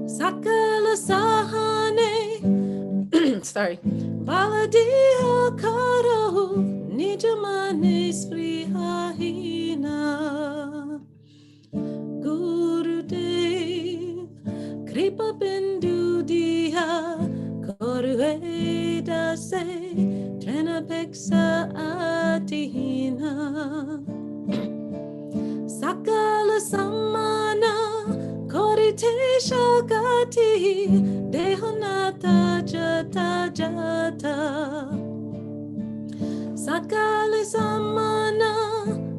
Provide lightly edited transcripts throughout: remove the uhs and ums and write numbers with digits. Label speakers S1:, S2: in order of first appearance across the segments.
S1: Sakala Sahane sorry Baladia Karo Nijamane Srihahina Gurudev Kripa Bindu Diha Korueda Se Trena Peksa Atihina Sakala Samana Korite Shagati Dehonata Jata Jata Sakala Samana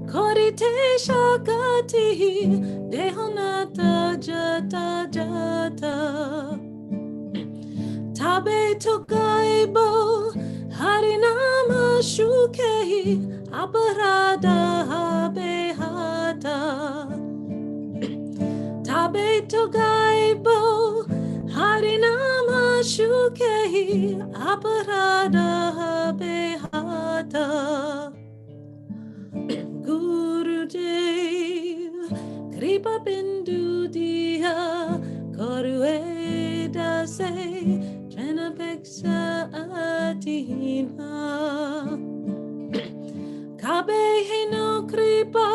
S1: Korite Shagati Dehonata Jata Jata Tabe Tokaibo Harinama Shukehi Aparada Habehata Tabe Tokaibo Harinama Shukehi Aparada Habehata Gurudev Kripa Bindu Diha Korueda Se Trena Peksa Atihina Kabe Hino Kripa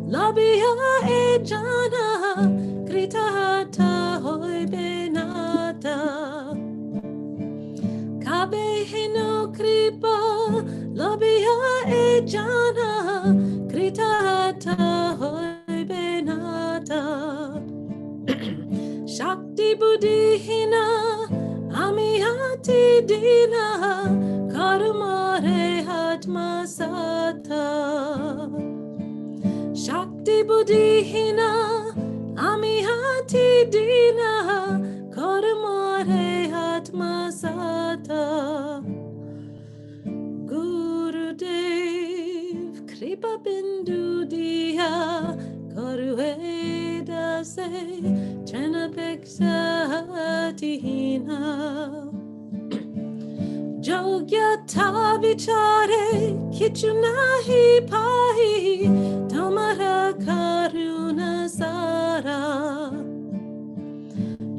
S1: Labia Ejana Kritahata Hoi Benata Kabe Hino Kripa Labia Ejana Kritahata Hoi Benata Shakti Buddhina Amihati Dina Karumare Hatma Sata Shakti Buddhina Amihati Dina Karumare Hatma Sata Gurudev Kripa Bindu Diha Korueda Se Trena Peksa Atihina Jogya Tavichare Kichunahi Pahi Tamara Karuna Sara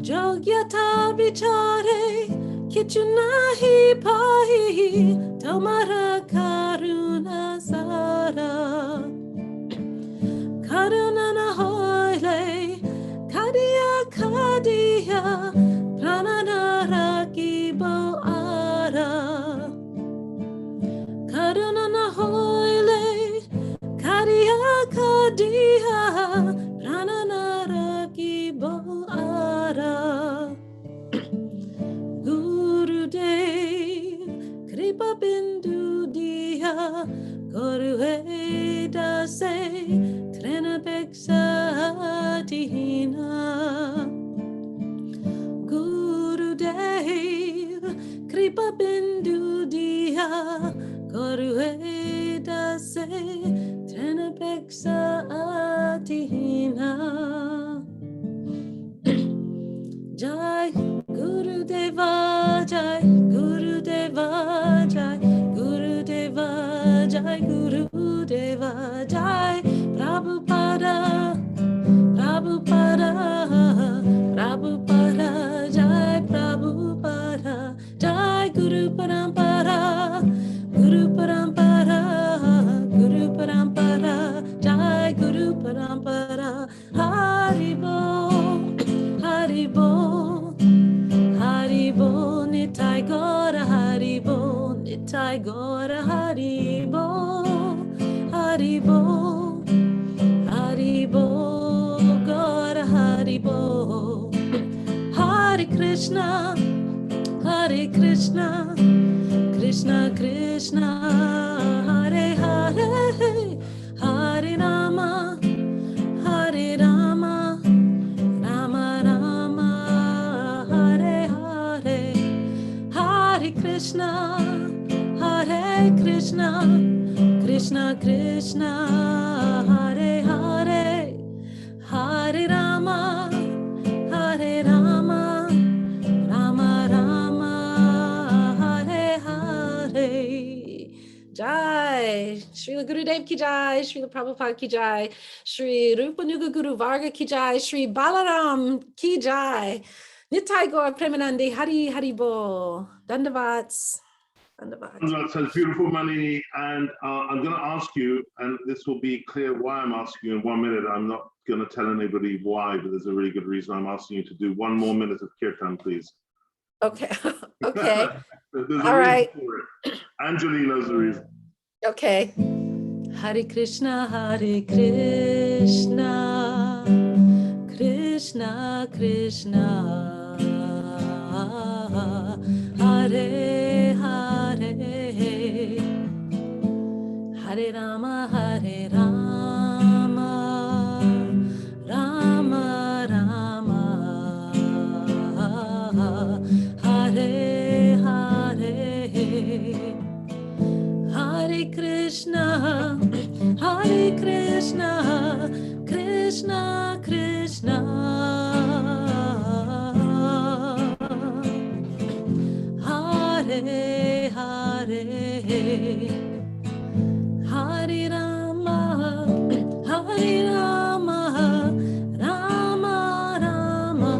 S1: Jogya Tavichare Kichunahi Pahi Tamara Karuna Sara Karunana Hoile Kadia Kadia Prananara Kibo Ara Karunana Hoile Kadia Kadia Prananara Kibo Ara Gurudev Kripa Bindu Diha Korueda Se Trena Peksa Atihina Gurudev Kripa Bindu Diha Korueda Se Trena Peksa Atihina Jai Gurudeva Jai Gurudeva Jai Gurudeva Jai Gurudeva Jai Prabhupada Prabhupada Prabhupada Jai Prabhupada Jai Guru Parampara Guru Parampara Guru Parampara Jai Guru Parampara Haribo Haribo Haribo Nitai Gora Haribo Nitai Gora Haribo Haribo Haribo Gora Haribo Hare Krishna Hare Krishna Krishna Krishna Hare Hare Hare Rama Hare Rama Rama Rama Hare Hare Hare Krishna Hare Krishna Krishna Krishna Hare Hare Hare Rama Hare Rama Rama Rama Hare Hare Jai Srila Srila Gurudev ki jai, Srila Prabhupada ki jai, Sri Rupanuga Guru Varga ki jai, Sri Balaram ki jai, Nitai Gaur Premanandi, Hari Hari Bol, Dandavats.
S2: That says beautiful money, and I'm going to ask you, and this will be clear why I'm asking you in 1 minute. I'm not going to tell anybody why, but there's a really good reason I'm asking you to do 1 more minute of kirtan, please.
S1: Okay. Okay.
S2: There's
S1: All right.
S2: for it. Anjali knows the reason.
S1: Okay. Hare Krishna, Krishna Krishna, Hare Hare, Hare Rama, Rama Rama, Hare Hare, Hare Krishna, Krishna Krishna, Hare Hare, Hare Rama, Rama Rama,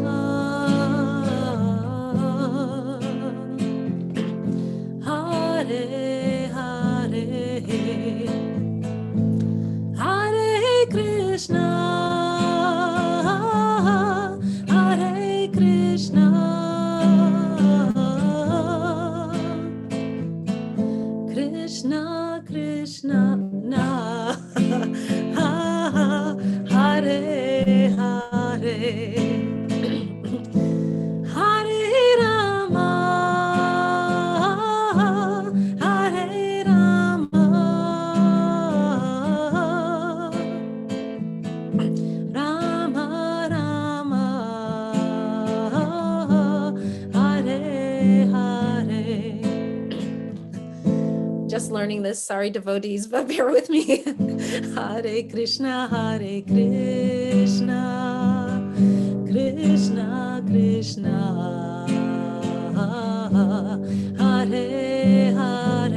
S1: Hare Hare, Hare Krishna, Krishna Krishna, na, Hare Hare, Hare Rama, Rama Rama, Hare Hare. Just learning this, sorry devotees, but bear with me. Hare Krishna, Krishna Krishna, Hare Hare,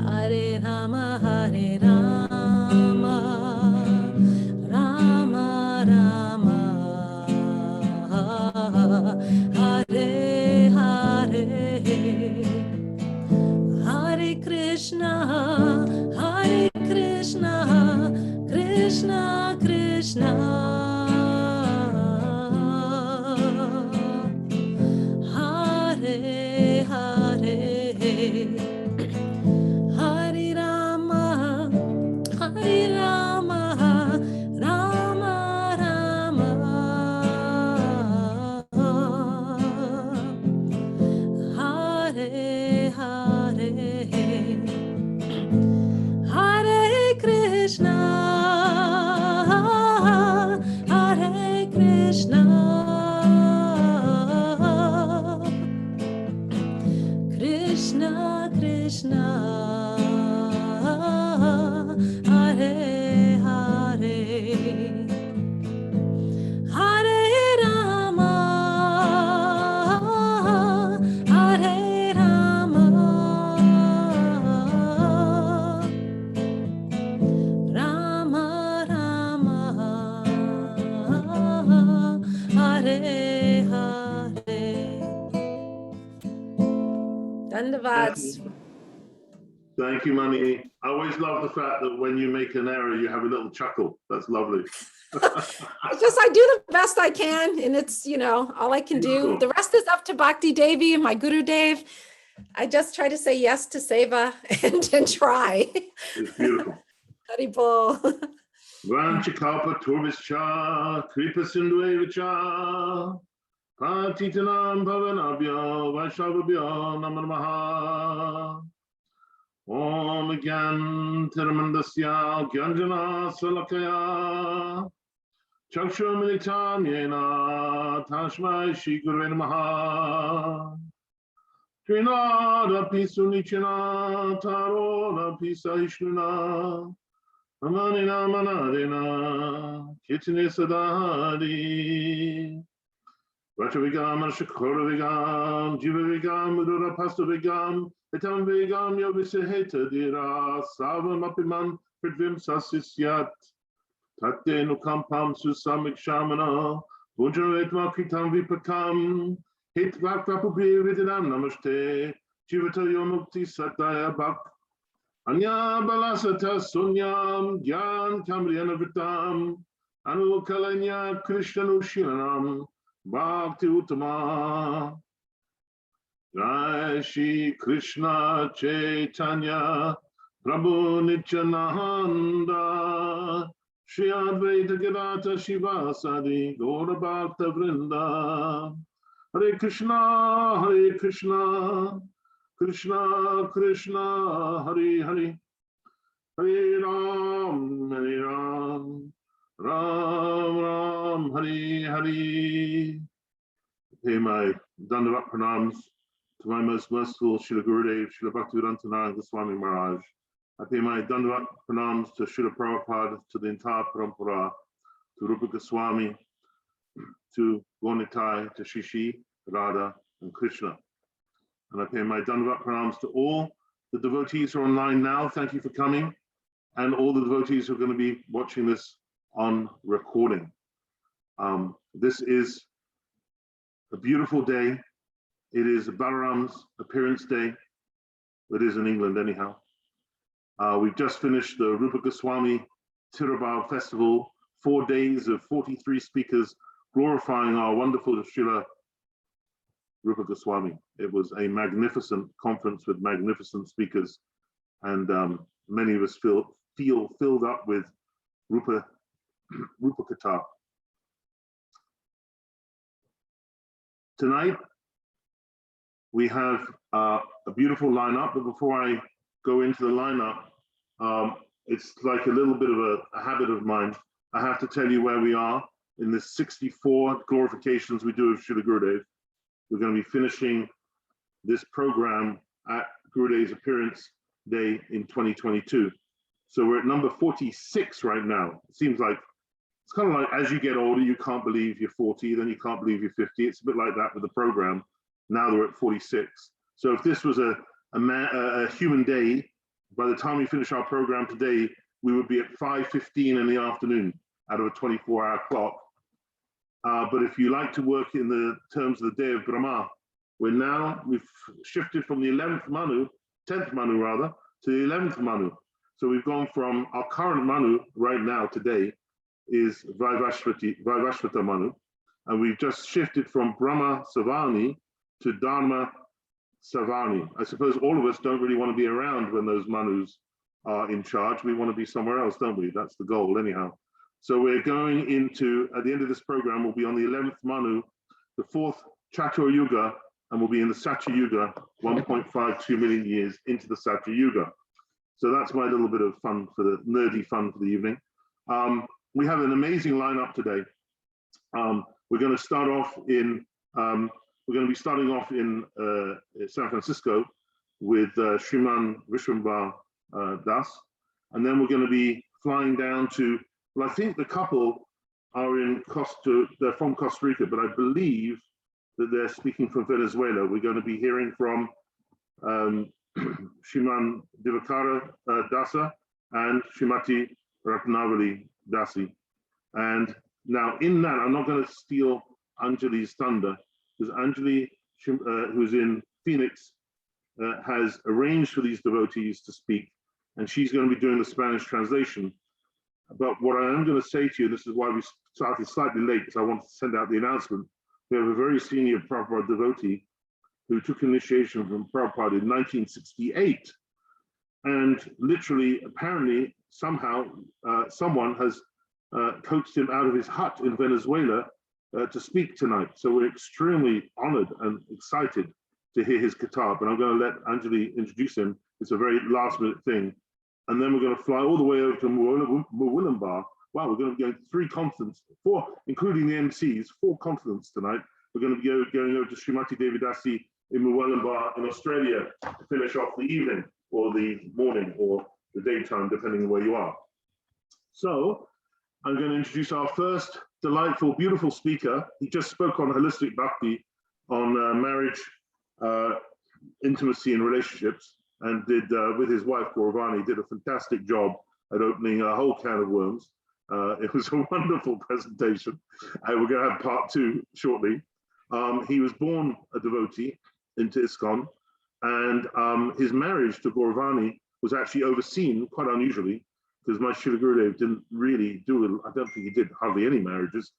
S1: Hare Rama, Rama Rama, Hare Hare, Hare Krishna, Krishna Krishna, Hare Hare, Hare Rama, Rama Rama, Hare Hare, Hare Krishna, Krishna Krishna, Hare Hare, Hare Rama, Rama Rama, Hare Hare. Dandavats.
S2: Thank you, Mani. I always love the fact that when you make an error, you have a little chuckle. That's lovely.
S1: It's just, I do the best I can, and it's, all I can do. The rest is up to Bhakti Devi and my Gurudev. I just try to say yes to Seva and try.
S2: It's beautiful.
S1: Haribol.
S2: Vanchikalpa Turvischa, Kripa Sindhuevicha, Patitanam Bhavanabhyo, Vaishnavabhyo Namanamaha. Om Gyan Tiramandasya, Gyanjana Salakaya, Chakshurmilitam Yena, Tashmai Shri Gurave Namaha. Trinada Pisunichana, Taroda Pisahishnuna, Amanina Manadina, Kitine Sadari. Vachavigam, Ashikoravigam, Jivavigam, Mudura Pastavigam, Etam Vigam, Yovisaheta Dira, Savam Apiman, Pridvim Sasisyat, Tate Nukampam Susamik Shamana, Bujaretma Kritam Vipakam, Hit Vakapubi Vidinam Namaste, Jivata Yomukti Sataya Bak, Anya Balasata Sunyam, Gyan Kamriana Vitam, Anu Kalanya Krishnanu Shilanam, Bhakti Uttama, Jai Shri Krishna Chaitanya, Prabhu Nityananda, Shri Advaita Gadata Shivasadi, Gaura Bhakta Vrinda, Hare Krishna, Hare Krishna, Krishna Krishna, Hare Hare, Hare Ram, Hare Ram, Ram Ram, Hare Hare. Pay my Dandavat Pranams to my most merciful Srila Gurudev, Srila Bhaktivedanta Goswami Maharaj. I pay my Dandavat Pranams to Srila Prabhupada, to the entire Parampara, to Rupa Goswami, to Gornitai, to Shishi, Radha, and Krishna. And I pay my Dandavat Pranams to all the devotees who are online now. Thank you for coming. And all the devotees who are going to be watching this on recording. This is a beautiful day. It is Balaram's appearance day. It is in England anyhow. We've just finished the Rupa Goswami Tirubhav Festival, 4 days of 43 speakers glorifying our wonderful Srila Rupa Goswami. It was a magnificent conference with magnificent speakers, and many of us feel filled up with Rupa Katha. Tonight, we have a beautiful lineup, but before I go into the lineup, it's like a little bit of a habit of mine. I have to tell you where we are in the 64 glorifications we do of Srila Gurudev. We're going to be finishing this program at Gurudev's appearance day in 2022. So we're at number 46 right now. It seems like, it's kind of like as you get older, you can't believe you're 40, then you can't believe you're 50. It's a bit like that with the program. Now they're at 46. So if this was a human day, by the time we finish our program today, we would be at 5:15 in the afternoon out of a 24-hour clock. But if you like to work in the terms of the day of Brahma, we've shifted from the 10th Manu rather, to the 11th Manu. So we've gone from our current Manu right now today is Vaivashvata Manu, and we've just shifted from Brahma Savani to Dharma Savani. I suppose all of us don't really want to be around when those Manus are in charge. We want to be somewhere else, don't we? That's the goal anyhow. So we're going into, at the end of this program, we'll be on the 11th Manu, the 4th Chatur Yuga, and we'll be in the Satya Yuga, 1.52 million years into the Satya Yuga. So that's my little bit of fun for the nerdy fun for the evening. We have an amazing lineup today. We're going to start off in, we're going to be starting off in San Francisco with Shriman Vishwambar Das, and then we're going to be flying down to, well, I think the couple are they're from Costa Rica, but I believe that they're speaking from Venezuela. We're going to be hearing from Shriman Divakara Dasa and Shrimati Ratnavali Dasi. And now in that, I'm not going to steal Anjali's thunder, because Anjali, who's in Phoenix, has arranged for these devotees to speak, and she's going to be doing the Spanish translation. But what I am going to say to you, this is why we started slightly late, because I wanted to send out the announcement. We have a very senior Prabhupada devotee who took initiation from Prabhupada in 1968. And literally, apparently, somehow, someone has coaxed him out of his hut in Venezuela to speak tonight. So we're extremely honored and excited to hear his guitar, but I'm going to let Anjali introduce him. It's a very last minute thing. And then we're going to fly all the way over to Murwillumbah. Wow, we're going to be going 3 continents, 4, including the MCs, 4 continents tonight. We're going to be going over to Srimati Devidasi in Murwillumbah in Australia to finish off the evening or the morning or the daytime, depending on where you are. So I'm going to introduce our first delightful, beautiful speaker. He just spoke on holistic bhakti, on marriage, intimacy and relationships, and did with his wife Gauravani, did a fantastic job at opening a whole can of worms. It was a wonderful presentation. We're going to have part 2 shortly. He was born a devotee into ISKCON, and his marriage to Gauravani was actually overseen, quite unusually, because my Srila Gurudev didn't really do it. I don't think he did hardly any marriages.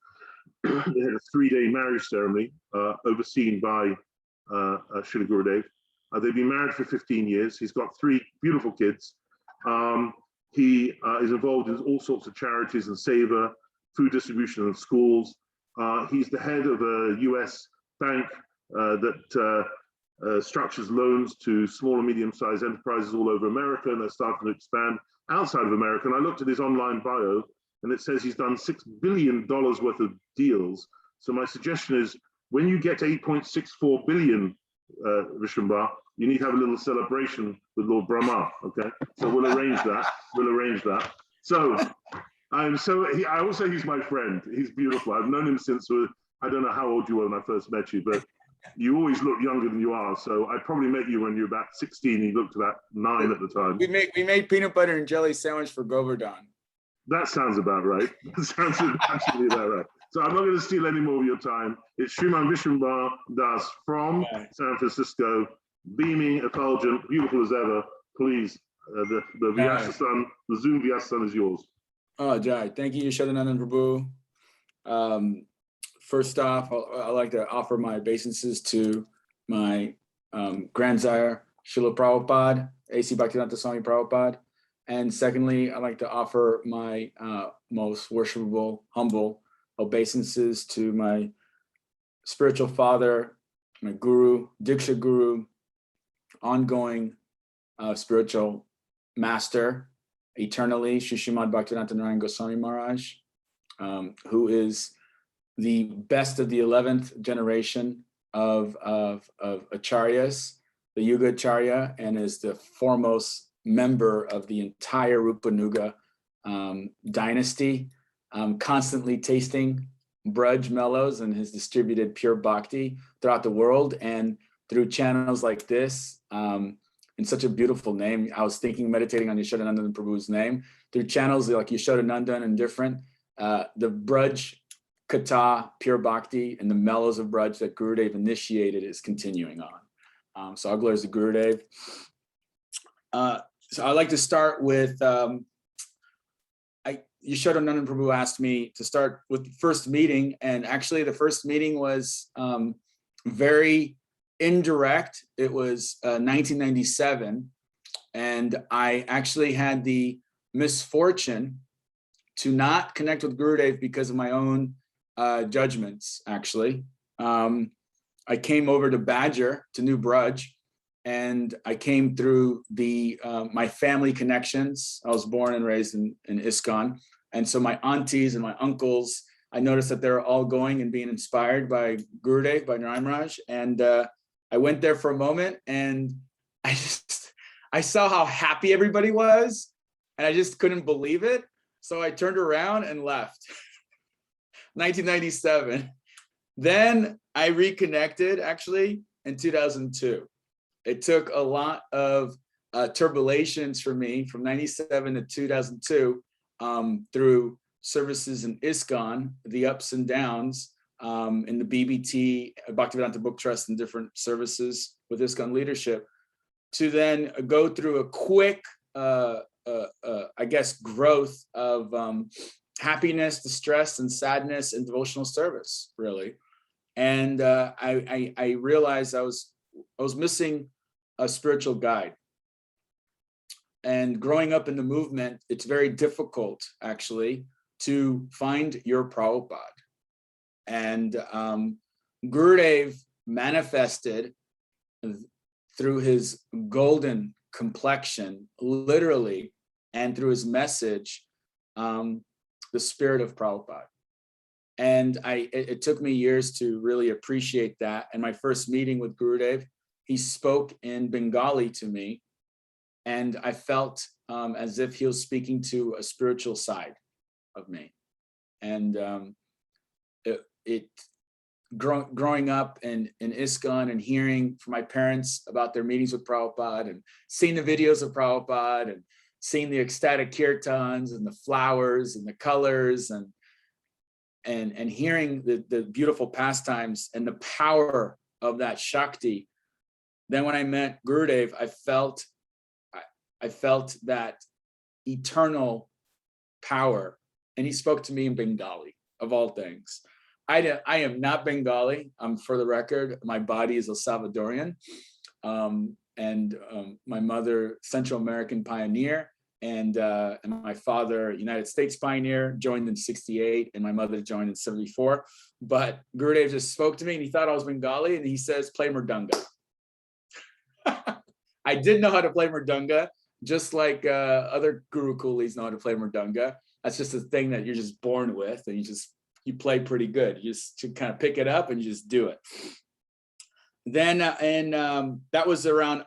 S2: They had a 3-day marriage ceremony overseen by Srila Gurudev. They've been married for 15 years. He's got 3 beautiful kids. He is involved in all sorts of charities and Seva, food distribution in schools. He's the head of a US bank that structures loans to small and medium-sized enterprises all over America, and they're starting to expand outside of America. And I looked at his online bio, and it says he's done $6 billion worth of deals. So my suggestion is, when you get to 8.64 billion, Vishwambhar, you need to have a little celebration with Lord Brahma, okay? So we'll arrange that, So, I also, he's my friend. He's beautiful. I've known him since, I don't know how old you were when I first met you, but you always look younger than you are. So I probably met you when you were about 16. You looked about 9 at the time.
S3: We made peanut butter and jelly sandwich for Govardhan.
S2: That sounds about right. That sounds absolutely about right. So I'm not going to steal any more of your time. It's Sriman Vishwambhar Das from San Francisco, beaming, effulgent, beautiful as ever. Please, the Vyasa-san, the Zoom Vyasa-san is yours.
S3: Oh, Jai, thank you, Yashodanandan Prabhu. First off, I'd like to offer my obeisances to my grandsire, Srila Prabhupada, A.C. Bhaktivedanta Swami Prabhupada. And secondly, I'd like to offer my most worshipful, humble obeisances to my spiritual father, my guru, Diksha Guru, ongoing spiritual master, eternally, Srimad Bhaktivedanta Narayan Goswami Maharaj, who is the best of the 11th generation of acharyas, the Yuga Acharya, and is the foremost member of the entire Rupanuga dynasty, constantly tasting Braj mellows and has distributed pure bhakti throughout the world, and through channels like this, in such a beautiful name. I was meditating on Yashodanandan Prabhu's name, through channels like Yashodanandan and different, the Braj Katha, pure bhakti, and the mellows of Braj that Gurudev initiated is continuing on. So all glories to Gurudev. So I'd like to start with, Yashodanandan Prabhu asked me to start with the first meeting, and actually the first meeting was very indirect. It was 1997, and I actually had the misfortune to not connect with Gurudev because of my own judgments, actually. I came over to Badger, to New Braj, and I came through my family connections. I was born and raised in ISKCON. And so my aunties and my uncles, I noticed that they're all going and being inspired by Gurudev, by Narayan Maharaj. And I went there for a moment, and I saw how happy everybody was, and I just couldn't believe it. So I turned around and left. 1997. Then I reconnected actually in 2002. It took a lot of turbulations for me from 97 to 2002 through services in ISKCON, the ups and downs in the BBT, Bhaktivedanta Book Trust, and different services with ISKCON leadership, to then go through a quick, I guess, growth of happiness, distress, and sadness in devotional service, really. And I realized I was missing a spiritual guide. And growing up in the movement, it's very difficult, actually, to find your Prabhupada. And Gurudev manifested through his golden complexion, literally, and through his message, the spirit of Prabhupada. And it took me years to really appreciate that. And my first meeting with Gurudev, he spoke in Bengali to me, and I felt as if he was speaking to a spiritual side of me. And growing up in ISKCON and hearing from my parents about their meetings with Prabhupada and seeing the videos of Prabhupada and seeing the ecstatic kirtans and the flowers and the colors and hearing the beautiful pastimes and the power of that Shakti. Then when I met Gurudev, I felt that eternal power. And he spoke to me in Bengali, of all things. I am not Bengali. For the record, my body is a Salvadorian. And my mother, Central American pioneer, and my father, United States pioneer, joined in '68, and my mother joined in '74. But Gurudev just spoke to me, and he thought I was Bengali, and he says, "Play Mridanga." I did know how to play Mridanga, just like other Guru Coolies know how to play Mridanga. That's just a thing that you're just born with, and you play pretty good. You just to kind of pick it up and you just do it. Then that was around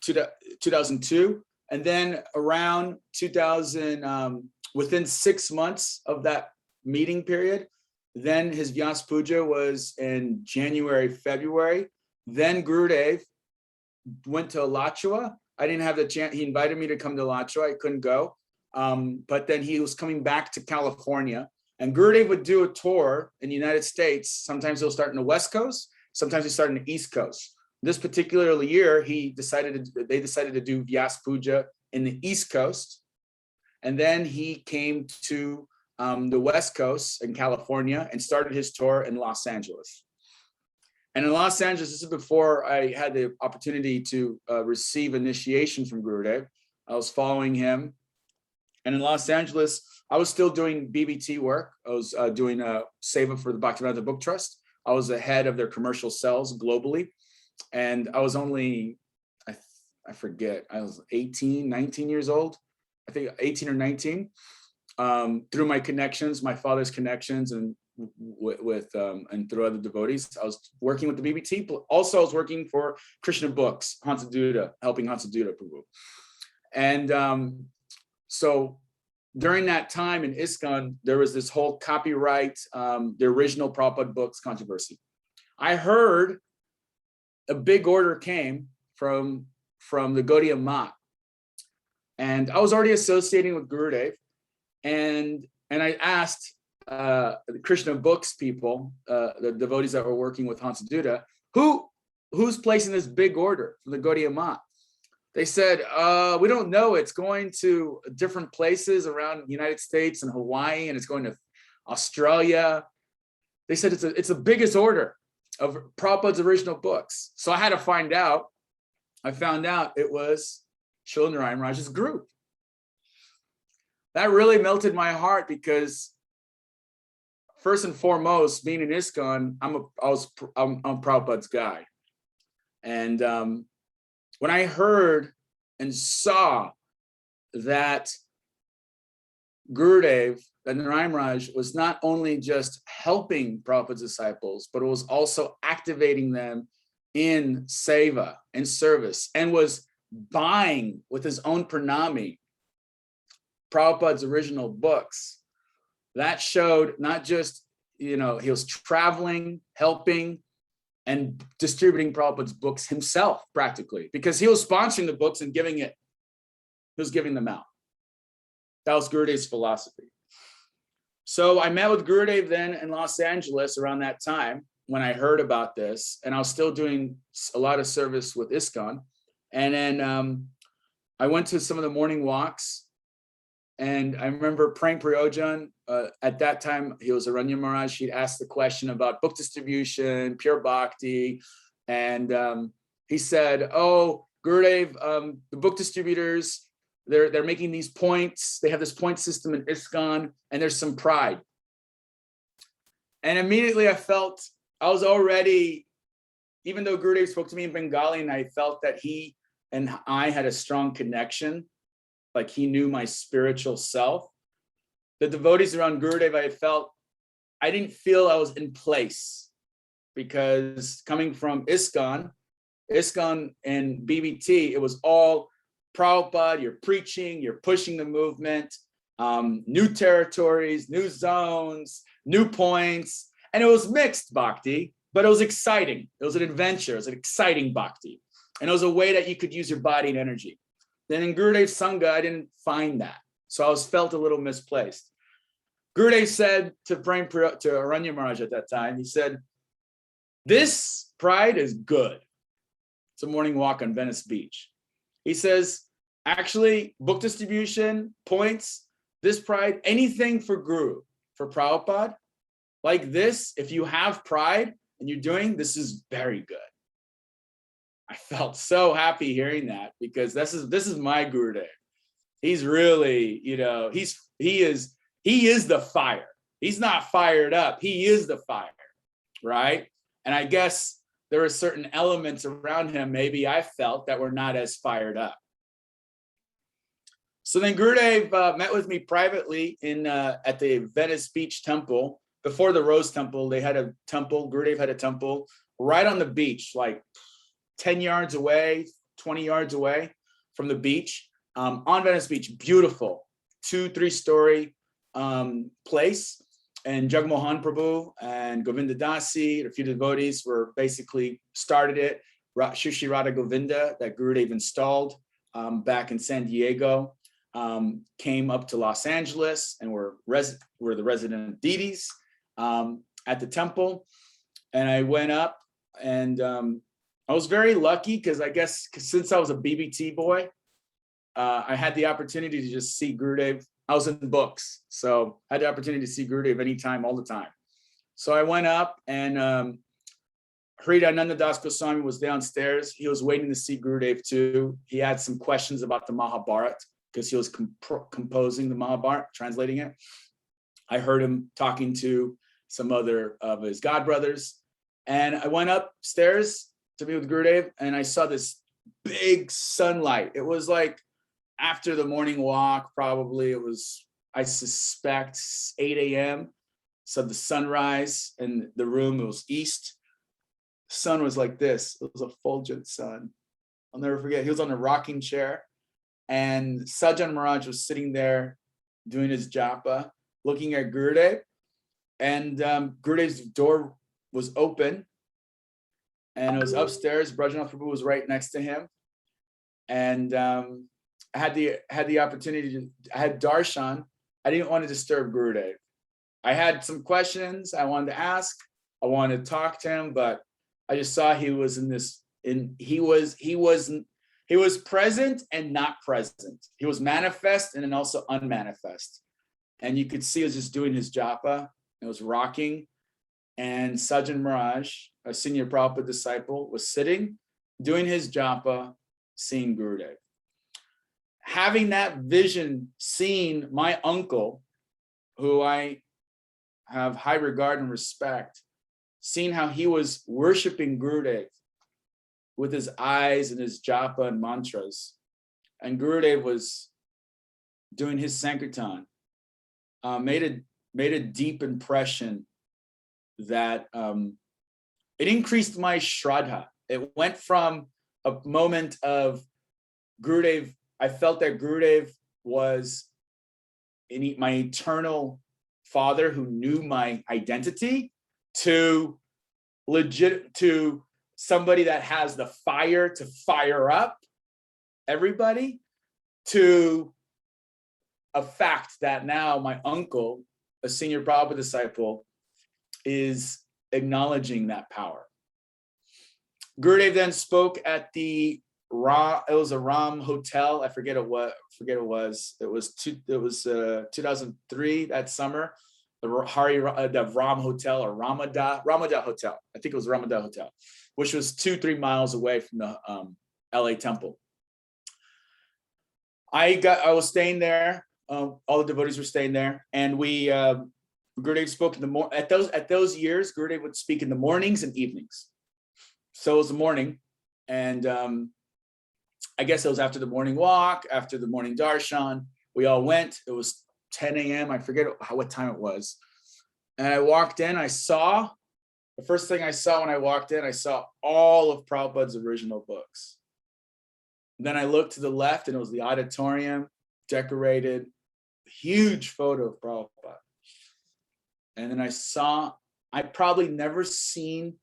S3: 2002, and then around 2000, within 6 months of that meeting period, then his Vyas Puja was in January, February. Then Gurudev went to Alachua. I didn't have the chance. He invited me to come to Alachua. I couldn't go. But then he was coming back to California, and Gurudev would do a tour in the United States. Sometimes he'll start in the West Coast. Sometimes he started in the East Coast. This particular year, they decided to do Vyas Puja in the East Coast. And then he came to the West Coast in California and started his tour in Los Angeles. And in Los Angeles, this is before I had the opportunity to receive initiation from Gurudev. I was following him. And in Los Angeles, I was still doing BBT work. I was doing Seva for the Bhaktivedanta Book Trust. I was the head of their commercial cells globally. And I was only, I forget, I was 18, 19 years old. I think 18 or 19. Through my connections, my father's connections, and and through other devotees, I was working with the BBT. Also, I was working for Krishna Books, Hansaduta, helping Hansaduta Prabhu. And so during that time in ISKCON, there was this whole copyright, the original Prabhupada books controversy. I heard a big order came from the Gaudiya Math. And I was already associating with Gurudev. And I asked the Krishna Books people, the devotees that were working with Hansaduta, who's placing this big order from the Gaudiya Math? They said, we don't know. It's going to different places around the United States and Hawaii, and it's going to Australia. They said it's the biggest order of Prabhupada's original books. So I had to find out. I found out it was Srila Narayan Raj's group. That really melted my heart because first and foremost, being in ISKCON, I'm Prabhupada's guy. And when I heard and saw that Gurudev, that Narayan Raj was not only just helping Prabhupada's disciples, but it was also activating them in seva, in service, and was buying with his own pranami Prabhupada's original books. That showed not just, he was traveling, helping, and distributing Prabhupada's books himself, practically, because he was sponsoring the books and giving them out. That was Gurudev's philosophy. So I met with Gurudev then in Los Angeles around that time when I heard about this, and I was still doing a lot of service with ISKCON. And then I went to some of the morning walks, and I remember praying Prayojan. At that time, he was Aranya Maharaj. He'd asked the question about book distribution, pure bhakti. And he said, oh, Gurudev, the book distributors, they're making these points. They have this point system in ISKCON, and there's some pride. And immediately I felt I was already, even though Gurudev spoke to me in Bengali, and I felt that he and I had a strong connection, like he knew my spiritual self. The devotees around Gurudev, I didn't feel I was in place, because coming from ISKCON and BBT, it was all Prabhupada, you're preaching, you're pushing the movement, new territories, new zones, new points, and it was mixed bhakti, but it was exciting. It was an adventure. It was an exciting bhakti. And it was a way that you could use your body and energy. Then in Gurudev's Sangha, I didn't find that. So I felt a little misplaced. Gurudev said to Aranya Maharaj at that time, he said, this pride is good. It's a morning walk on Venice Beach. He says, actually, book distribution, points, this pride, anything for Guru, for Prabhupada, like this, if you have pride and you're doing, this is very good. I felt so happy hearing that, because this is my Gurudev. He's really, he is the fire. He's not fired up. He is the fire, right? And I guess there are certain elements around him, maybe I felt, that were not as fired up. So then Gurudev met with me privately at the Venice Beach Temple. Before the Rose Temple, they had a temple, Gurudev had a temple right on the beach, like 10 yards away, 20 yards away from the beach, on Venice Beach. Beautiful, 2-3-story place. And Jagmohan Prabhu and Govinda Dasi, a few devotees were basically started it. Shri Radha Govinda, that Gurudev installed back in San Diego, came up to Los Angeles and were the resident deities at the temple. And I went up, and I was very lucky, because I guess since I was a BBT boy, I had the opportunity to just see Gurudev. I was in books, so I had the opportunity to see Gurudev anytime, all the time. So I went up, and Hridayananda Das Goswami was downstairs. He was waiting to see Gurudev too. He had some questions about the Mahabharata, because he was composing the Mahabharata, translating it. I heard him talking to some other of his godbrothers, and I went upstairs to be with Gurudev, and I saw this big sunlight. It was like after the morning walk, probably it was, I suspect, 8 a.m. So the sunrise in the room, it was east. Sun was like this. It was a fulgent sun. I'll never forget. He was on a rocking chair, and Sajjan Maharaj was sitting there doing his japa, looking at Gurudev, and Gurudev's door was open, and it was upstairs. Brajanath Prabhu was right next to him, and I had the opportunity I had darshan. I didn't want to disturb Gurudev. I had some questions I wanted to ask. I wanted to talk to him, but I just saw he was he was present and not present. He was manifest and then also unmanifest. And you could see he was just doing his japa. It was rocking. And Sajjan Maharaj, a senior Prabhupada disciple, was sitting, doing his japa, seeing Gurudev. Having that vision, seeing my uncle, who I have high regard and respect, seeing how he was worshiping Gurudev with his eyes and his japa and mantras, and Gurudev was doing his sankirtan, made a deep impression that it increased my shraddha. It went from a moment of Gurudev, I felt that Gurudev was my eternal father who knew my identity, to somebody that has the fire to fire up everybody, to a fact that now my uncle, a senior Prabhupada disciple, is acknowledging that power. Gurudev then spoke at the it was a Ram hotel. I forget it was. It was 2003, that summer. The Ram Hotel, or Ramada Hotel. I think it was Ramada Hotel, which was 2-3 miles away from the LA temple. I was staying there. All the devotees were staying there, and Gurudev spoke at those years. Gurudev would speak in the mornings and evenings. So it was the morning, and I guess it was after the morning walk, after the morning darshan. We all went. It was 10 a.m. I forget what time it was. And I walked in. The first thing I saw when I walked in, I saw all of Prabhupada's original books. Then I looked to the left, and it was the auditorium, decorated, huge photo of Prabhupada. And then I probably never seen,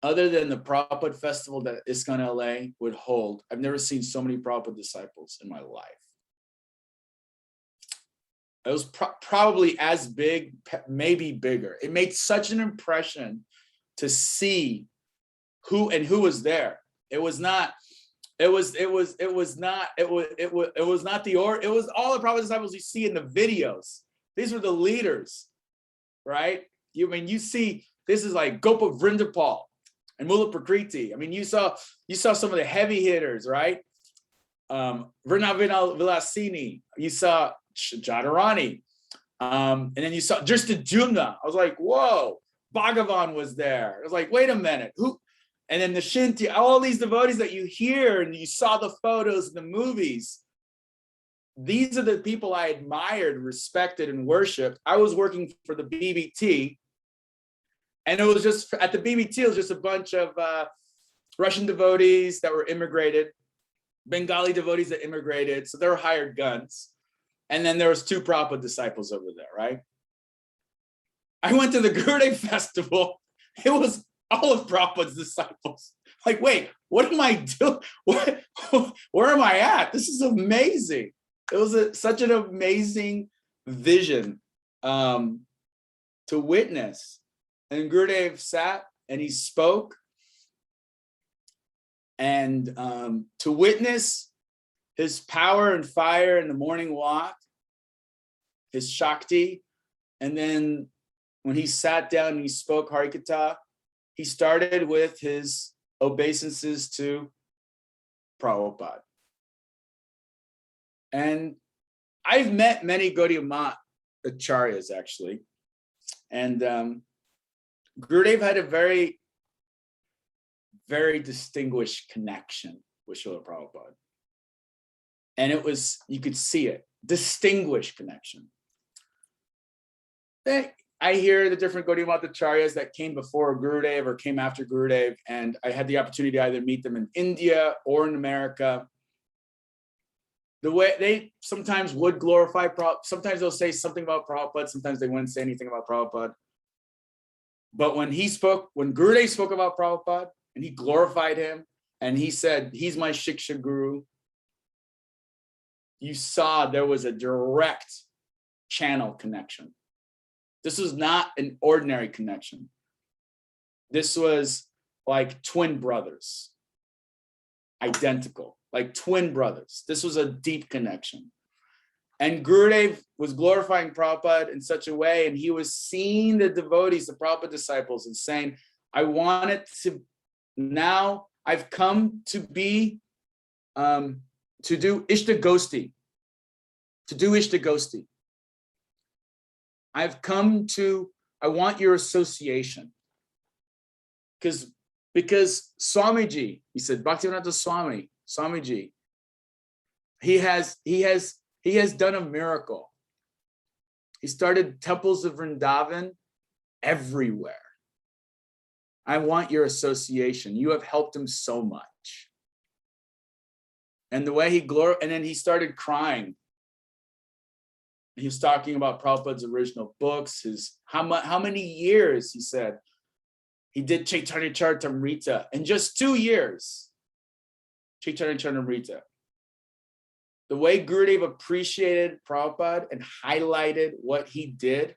S3: other than the Prabhupada festival that ISKCON LA would hold, I've never seen so many Prabhupada disciples in my life. It was probably as big, maybe bigger. It made such an impression to see who was there. It was all the Prabhupada disciples you see in the videos. These were the leaders, right? You see, this is like Gopa Vrindapal and Mula Prakriti. I mean, you saw some of the heavy hitters, right? Vrinavina Vilasini. You saw Jadharani. And then you saw just the Jumna. I was like, whoa, Bhagavan was there. I was like, wait a minute, who? And then the Shinti, all these devotees that you hear and you saw the photos in the movies. These are the people I admired, respected, and worshiped. I was working for the BBT, and it was just at the BBT, it was just a bunch of Russian devotees that were immigrated, Bengali devotees that immigrated, so they were hired guns. And then there was 2 Prabhupada disciples over there, right? I went to the Gurudev festival. It was all of Prabhupada's disciples. Like, wait, what am I doing? Where am I at? This is amazing. It was such an amazing vision to witness. And Gurudev sat and he spoke. And to witness his power and fire in the morning walk, his Shakti. And then when he sat down and he spoke Harikatha, he started with his obeisances to Prabhupada. And I've met many Gaudiya acharyas actually. And Gurudev had a very, very distinguished connection with Srila Prabhupada. And it was, you could see it, distinguished connection. I hear the different Gaudiya acharyas that came before Gurudev or came after Gurudev, and I had the opportunity to either meet them in India or in America. The way they sometimes would glorify Prabhupada, sometimes they'll say something about Prabhupada, sometimes they wouldn't say anything about Prabhupada. But when Gurudev spoke about Prabhupada and he glorified him and he said, he's my Shiksha Guru, you saw there was a direct channel connection. This was not an ordinary connection. This was like twin brothers, identical, like twin brothers. This was a deep connection. And Gurudev was glorifying Prabhupada in such a way, and he was seeing the devotees, the Prabhupada disciples, and saying, I want it to, now I've come to be, to do Ishtagosti, I've come to, I want your association. Because Swamiji, he said, Bhaktivedanta Swamiji, he has done a miracle. He started temples of Vrindavan everywhere. I want your association. You have helped him so much. And the way and then he started crying. He was talking about Prabhupada's original books, how many years, he said, he did Chaitanya Charitamrita in just 2 years. Chaitanya Charitamrita. The way Gurudev appreciated Prabhupada and highlighted what he did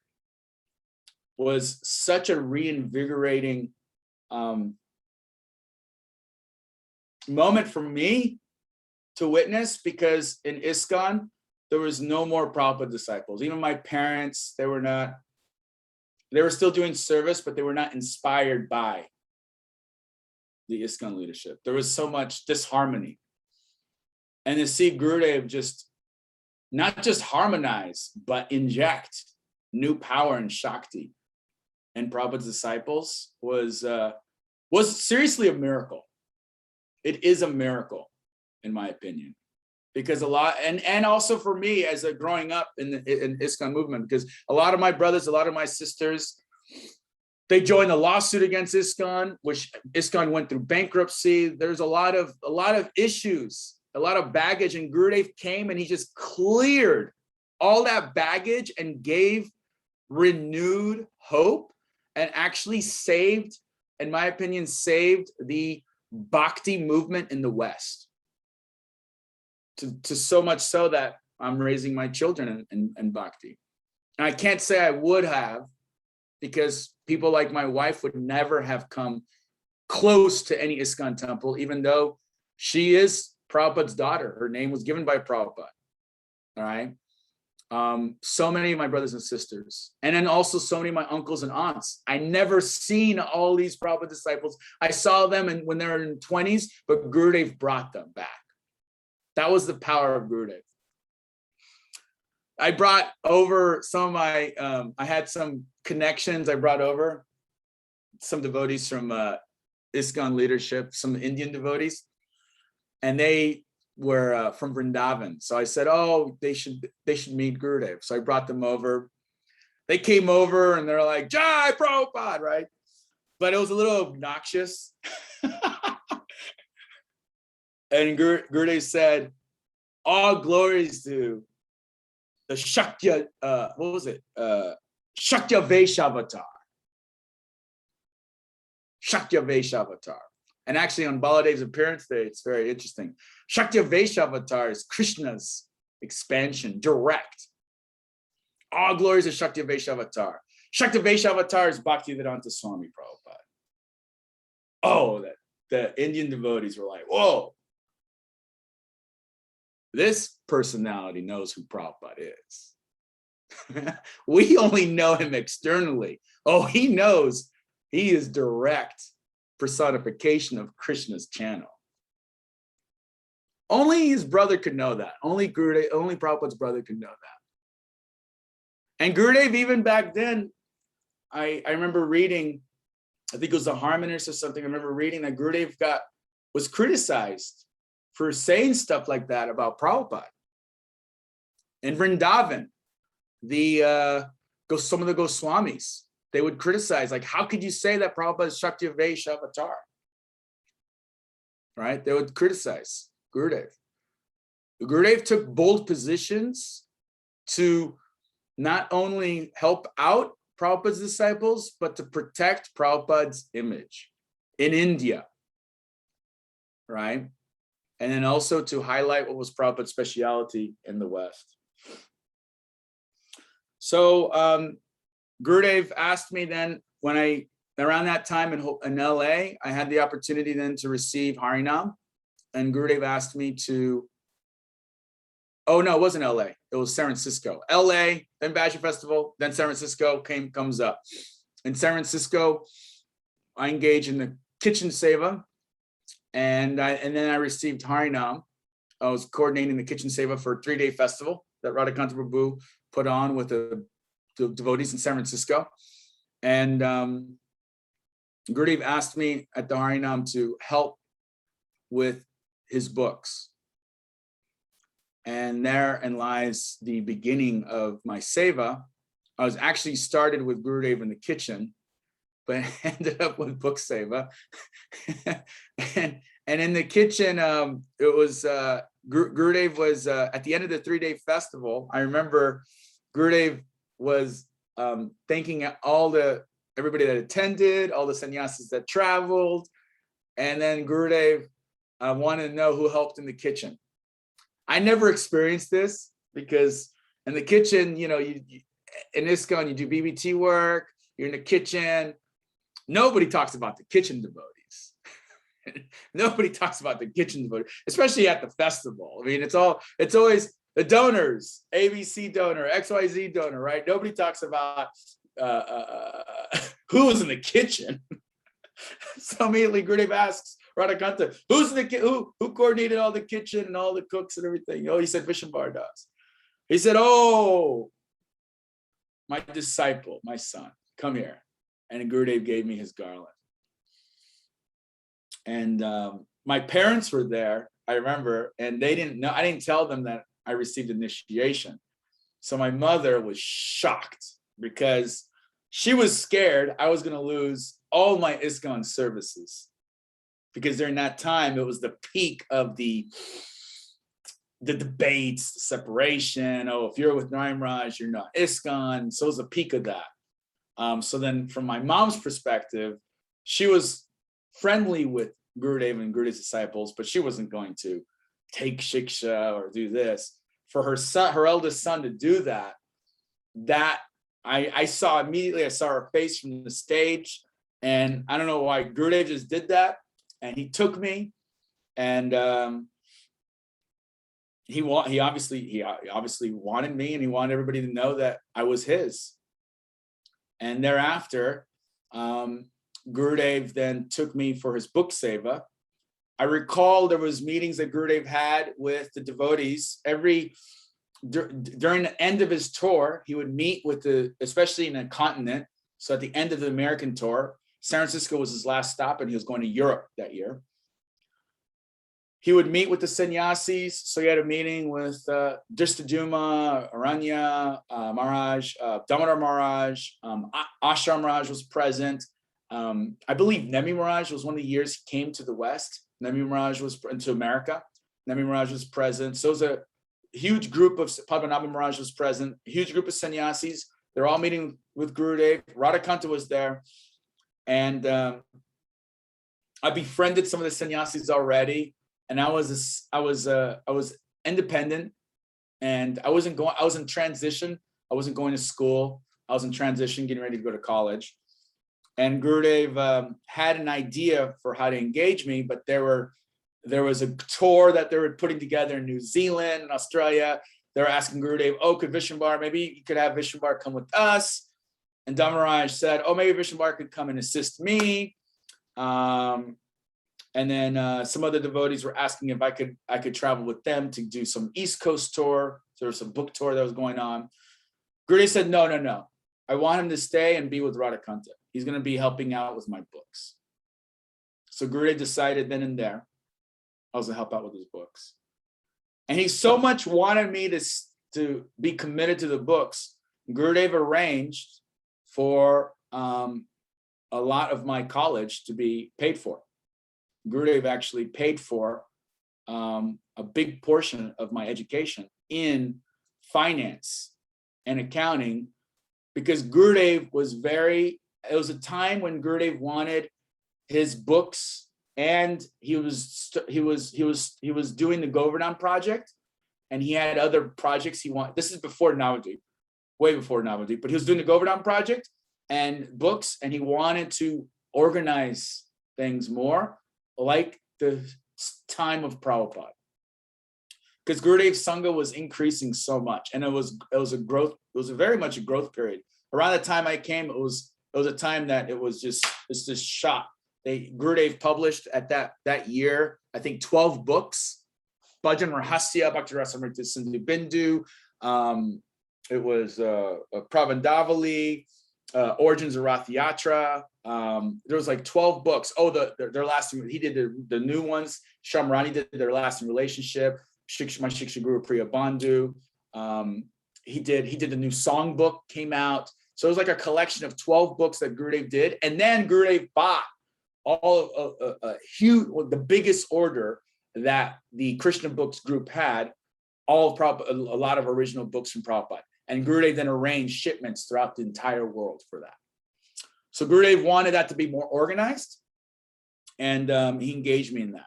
S3: was such a reinvigorating moment for me to witness, because in ISKCON, there was no more Prabhupada disciples. Even my parents, they were still doing service, but they were not inspired by the ISKCON leadership. There was so much disharmony. And to see Gurudev not just harmonize, but inject new power and Shakti in Prabhupada's disciples was seriously a miracle. It is a miracle, in my opinion. Because and also for me as growing up in ISKCON movement, because a lot of my brothers, a lot of my sisters, they joined a lawsuit against ISKCON, which ISKCON went through bankruptcy. There's a lot of issues, a lot of baggage, and Gurudev came and he just cleared all that baggage and gave renewed hope and actually saved, in my opinion, saved the Bhakti movement in the West. To so much so that I'm raising my children in Bhakti. And I can't say I would have, because people like my wife would never have come close to any ISKCON temple, even though she is Prabhupada's daughter. Her name was given by Prabhupada. All right. So many of my brothers and sisters, and then also so many of my uncles and aunts. I never seen all these Prabhupada disciples. I saw them when they were in 20s, but Gurudev brought them back. That was the power of Gurudev. I brought over some of my, I had some connections. I brought over some devotees from ISKCON leadership, some Indian devotees, and they were from Vrindavan. So I said, oh, they should meet Gurudev. So I brought them over. They came over and they're like, Jai Prabhupada, right? But it was a little obnoxious. And Gurudev said, all glories to the Shakya, what was it? Shakya Vaishnavatar. Shakya Vaishnavatar. And actually on Baladev's appearance day, it's very interesting. Shakya Vaishnavatar is Krishna's expansion, direct. All glories of Shakya Vaishnavatar. Shakya Vaishnavatar is Bhaktivedanta Swami Prabhupada. Oh, the Indian devotees were like, whoa. This personality knows who Prabhupada is. We only know him externally. Oh, he knows he is direct personification of Krishna's channel. Only his brother could know that. Only Prabhupada's brother could know that. And Gurudev, even back then, I remember reading, I think it was the Harmonists or something. I remember reading that Gurudev was criticized for saying stuff like that about Prabhupada. In Vrindavan, some of the Goswamis, they would criticize, like, how could you say that Prabhupada is Shakya Vaishnavatar? Right? They would criticize Gurudev. Gurudev took bold positions to not only help out Prabhupada's disciples, but to protect Prabhupada's image in India, right? And then also to highlight what was Prabhupada's speciality in the West. So Gurudev asked me then, around that time in LA, I had the opportunity then to receive Harinam. And Gurudev asked me to, oh no, it wasn't LA, it was San Francisco. LA, then Bajra Festival, then San Francisco comes up. In San Francisco, I engaged in the kitchen seva, and then I received Harinam. I was coordinating the kitchen seva for a 3-day festival that Radhakanta Prabhu put on with the devotees in San Francisco. And Gurudev asked me at the Harinam to help with his books. And therein lies the beginning of my seva. I was actually started with Gurudev in the kitchen, but ended up with book seva. and in the kitchen, it was Gurudev was at the end of the 3-day festival. I remember Gurudev was thanking everybody that attended, all the sannyasis that traveled, and then Gurudev wanted to know who helped in the kitchen. I never experienced this because in the kitchen, you in ISKCON, you do BBT work, you're in the kitchen. Nobody talks about the kitchen devotees. Nobody talks about the kitchen devotees, especially at the festival. I mean, it's always the donors, ABC donor, XYZ donor, right? Nobody talks about who was in the kitchen. So immediately Gurudev asks Radhakanta, who coordinated all the kitchen and all the cooks and everything? Oh, he said Vishwambar does. He said, oh, my disciple, my son, come here. And Gurudev gave me his garland. And my parents were there, I remember, and they didn't know, I didn't tell them that I received initiation. So my mother was shocked because she was scared I was going to lose all my ISKCON services. Because during that time, it was the peak of the the debates, the separation. Oh, if you're with Narayan Raj, you're not ISKCON. So it was a peak of that. So then from my mom's perspective, she was friendly with Gurudev and Gurudev's disciples, but she wasn't going to take shiksha or do this. For her son, her eldest son, to do that, I saw immediately, I saw her face from the stage, and I don't know why Gurudev just did that. And he took me, and he obviously wanted me, and he wanted everybody to know that I was his. And thereafter, Gurudev then took me for his book Seva. I recall there was meetings that Gurudev had with the devotees during the end of his tour. He would meet with especially in a continent. So at the end of the American tour, San Francisco was his last stop, and he was going to Europe that year. He would meet with the sannyasis. So he had a meeting with Dristaduma, Aranya Maharaj, Damodar Maharaj, Ashram Maharaj was present. I believe Nemi Maharaj was one of the years he came to the West. Nemi Maharaj was into America. Nemi Maharaj was present. So it was a huge group of, Padmanabha Maharaj was present, a huge group of sannyasis. They're all meeting with Gurudev. Radhakanta was there. And I befriended some of the sannyasis already. And I was independent, and I was in transition. I wasn't going to school. I was in transition, getting ready to go to college. And Gurudev had an idea for how to engage me, but there was a tour that they were putting together in New Zealand and Australia. They were asking Gurudev, oh, could Vishnubar, maybe you could have Vishnubar come with us. And Damaraj said, oh, maybe Vishnubar could come and assist me. And then some other devotees were asking if I could travel with them to do some East Coast tour. So there was some book tour that was going on. Gurudev said, no. I want him to stay and be with Radhakanta. He's going to be helping out with my books. So Gurudev decided then and there, I was going to help out with his books. And he so much wanted me to be committed to the books. Gurudev arranged for a lot of my college to be paid for. Gurudev actually paid for a big portion of my education in finance and accounting, because Gurudev it was a time when Gurudev wanted his books, and he was doing the Govardhan project, and he had other projects he wanted. This is before Navadvip, way before Navadvip, but he was doing the Govardhan project and books, and he wanted to organize things more like the time of Prabhupada, because Gurudev's Sangha was increasing so much, and it was very much a growth period. Around the time I came, it was a time that it's just shot. Gurudev published at that year, I think 12 books. Bhajan Rahasya, Bhakti Rasamrita Sindhu Bindu. It was Pravandavali, Origins of Rath Yatra. There was like 12 books. Oh, their lasting, he did the new ones. Shamrani did their lasting relationship. My Shiksha Guru Priya Bandhu. He did the new song book, came out. So it was like a collection of 12 books that Gurudev did. And then Gurudev bought all the biggest order that the Krishna Books group had, a lot of original books from Prabhupada. And Gurudev then arranged shipments throughout the entire world for that. So Gurudev wanted that to be more organized, and he engaged me in that.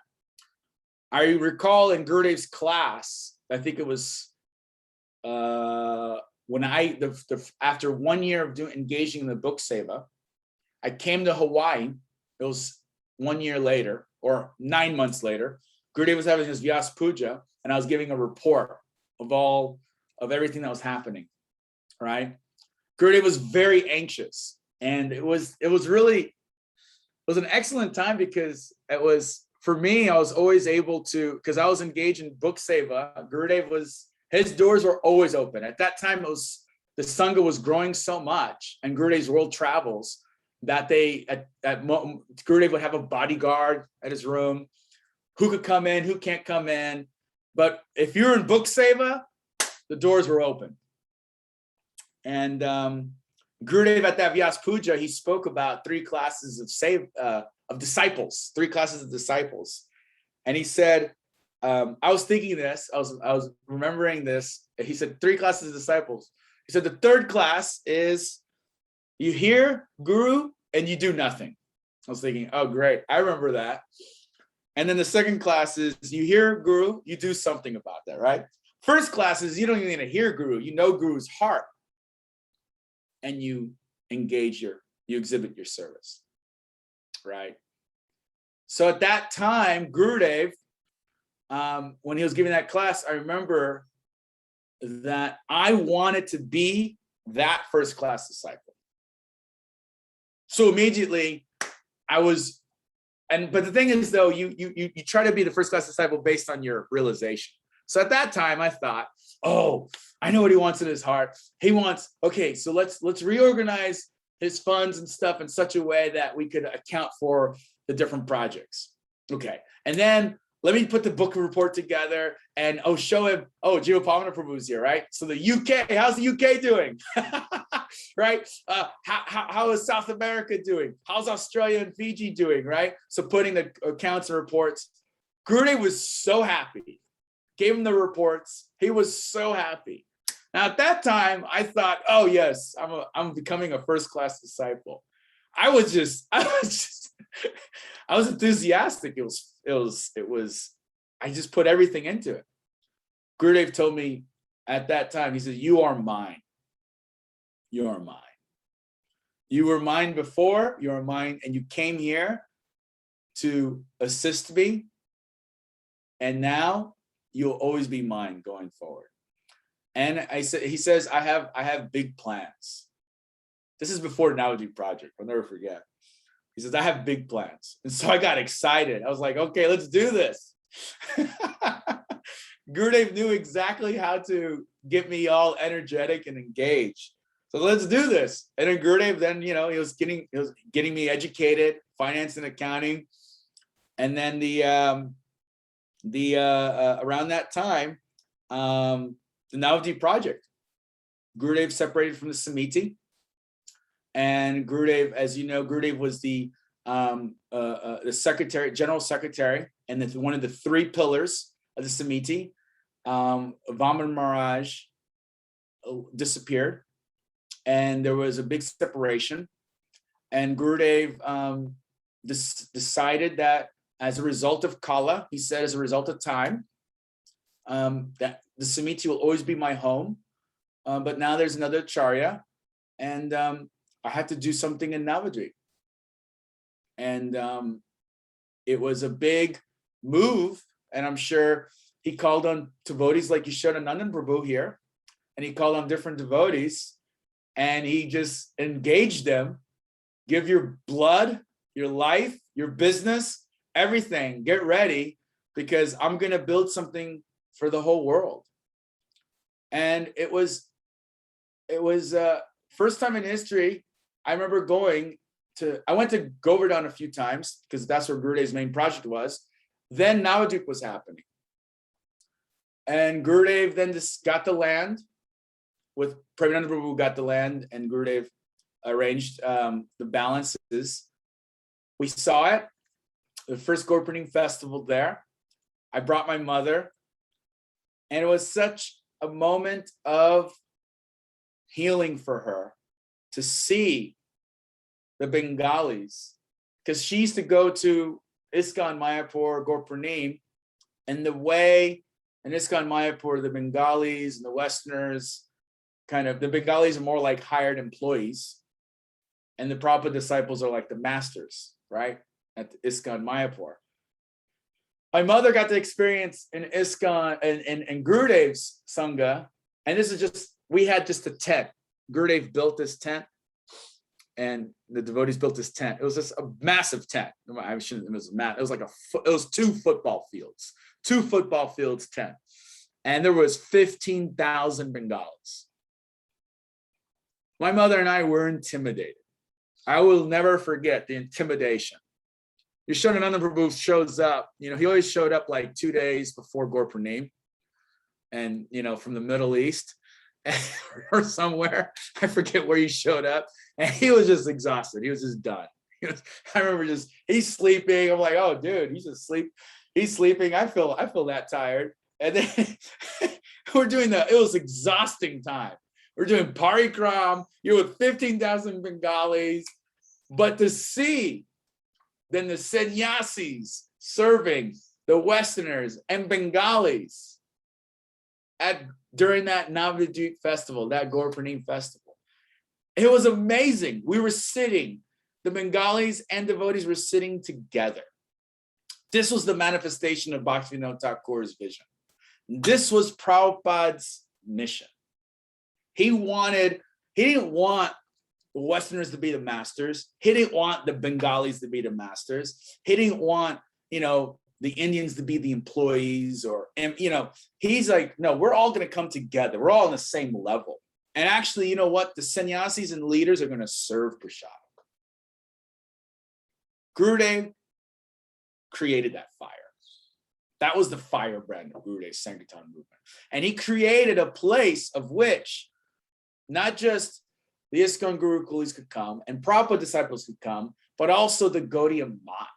S3: I recall in Gurudev's class, I think it was when after 1 year of engaging in the book Seva, I came to Hawaii. It was 1 year later, or 9 months later. Gurudev was having his Vyas Puja, and I was giving a report of everything that was happening, right? Gurudev was very anxious, and it was an excellent time, because it was, for me, I was always able to, because I was engaged in book Seva. Gurudev his doors were always open. At that time, the Sangha was growing so much, and Gurudev's world travels, that Gurudev would have a bodyguard at his room, who could come in, who can't come in. But if you're in book Seva, the doors were open. And Gurudev at that Vyas Puja, he spoke about 3 classes of disciples, 3 classes of disciples. And he said, I was thinking this, I was remembering this. He said 3 classes of disciples. He said the 3rd class is you hear Guru and you do nothing. I was thinking, oh, great. I remember that. And then the 2nd class is you hear Guru, you do something about that, right? 1st class is you don't even need to hear Guru. You know Guru's heart. And you engage you exhibit your service, right? So at that time, Gurudev, when he was giving that class, I remember that I wanted to be that 1st class disciple. So immediately I was, but the thing is though, you try to be the 1st class disciple based on your realization. So at that time I thought, oh, I know what he wants in his heart. He wants, okay, so let's reorganize his funds and stuff in such a way that we could account for the different projects. Okay, and then let me put the book report together and show him, Jiva Pavana Prabhu's here, right? So the UK, how's the UK doing? Right? How is South America doing? How's Australia and Fiji doing, right? So putting the accounts and reports. Gurudev was so happy. Gave him the reports. He was so happy. Now at that time, I thought, oh yes, I'm becoming a 1st class disciple. I was enthusiastic. It was, I just put everything into it. Gurudev told me at that time, he said, you are mine. You are mine. You were mine before, you are mine, and you came here to assist me. And now you'll always be mine going forward. And he says, I have big plans. This is before the Navadvip project. I'll never forget. He says, I have big plans. And so I got excited. I was like, okay, let's do this. Gurudev knew exactly how to get me all energetic and engaged. So let's do this. And then Gurudev, then, he was getting me educated, finance and accounting. And then around that time, the Navadvip project, Gurudev separated from the Samiti. And Gurudev, as you know, Gurudev was the secretary, general secretary, and one of the 3 pillars of the Samiti. Vaman Maharaj disappeared, and there was a big separation. And Gurudev decided that as a result of Kala, he said, as a result of time, that the Samiti will always be my home. But now there's another Acharya, and I had to do something in Navadvip. And it was a big move. And I'm sure he called on devotees like you showed Nandan Prabhu here. And he called on different devotees. And he just engaged them. Give your blood, your life, your business, everything. Get ready, because I'm going to build something for the whole world. And it was first time in history. I remember I went to Govardhan a few times because that's where Gurudev's main project was. Then Navadvip was happening. And Gurudev then just got the land with Premananda Prabhu, got the land, and Gurudev arranged the balances. We saw it, the first Gopurnim festival there. I brought my mother, and it was such a moment of healing for her to see the Bengalis, because she used to go to ISKCON Mayapur, Gopurnim, and the way in ISKCON Mayapur, the Bengalis and the Westerners, the Bengalis are more like hired employees, and the Prabhupada disciples are like the masters, right? At ISKCON Mayapur. My mother got to experience in ISKCON and Gurudev's Sangha, and this is just, we had just a tent. Gurudev built this tent, and the devotees built this tent. It was just a massive tent. I shouldn't, it was it was like it was 2 football fields, 2 football fields tent. And there was 15,000 Bengalis. My mother and I were intimidated. I will never forget the intimidation. Yashodananda Prabhu shows up, he always showed up like 2 days before Gopurnim, and, from the Middle East or somewhere. I forget where he showed up, and he was just exhausted. He was just done. I remember he's sleeping. I'm like, oh, dude, he's asleep. He's sleeping. I feel that tired. And then we're doing it was exhausting time. We're doing parikram, you're with 15,000 Bengalis, but to see then the sannyasis serving the Westerners and Bengalis during that Navadvip festival, that Gaur-Purnima festival. It was amazing. We were sitting, the Bengalis and devotees were sitting together. This was the manifestation of Bhaktivinoda Thakur's vision. This was Prabhupada's mission. He didn't want the Westerners to be the masters. He didn't want the Bengalis to be the masters. He didn't want, the Indians to be the employees he's like, no, we're all going to come together. We're all on the same level. And actually, you know what? The sannyasis and leaders are going to serve Prashad. Gurudev created that fire. That was the firebrand of Gurudev's Sankirtan movement. And he created a place of which not just the ISKCON Gurukulis could come and Prabhupada disciples could come, but also the Gaudiya Math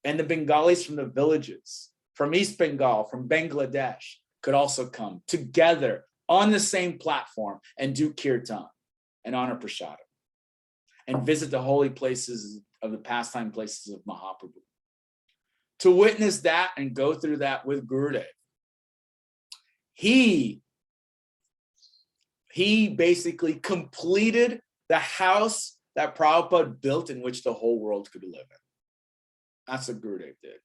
S3: and the Bengalis from the villages, from East Bengal, from Bangladesh, could also come together on the same platform and do kirtan and honor Prasadam and visit the holy places of the pastime places of Mahaprabhu. To witness that and go through that with Gurudev, he basically completed the house that Prabhupada built in which the whole world could live in. That's what Gurudev did.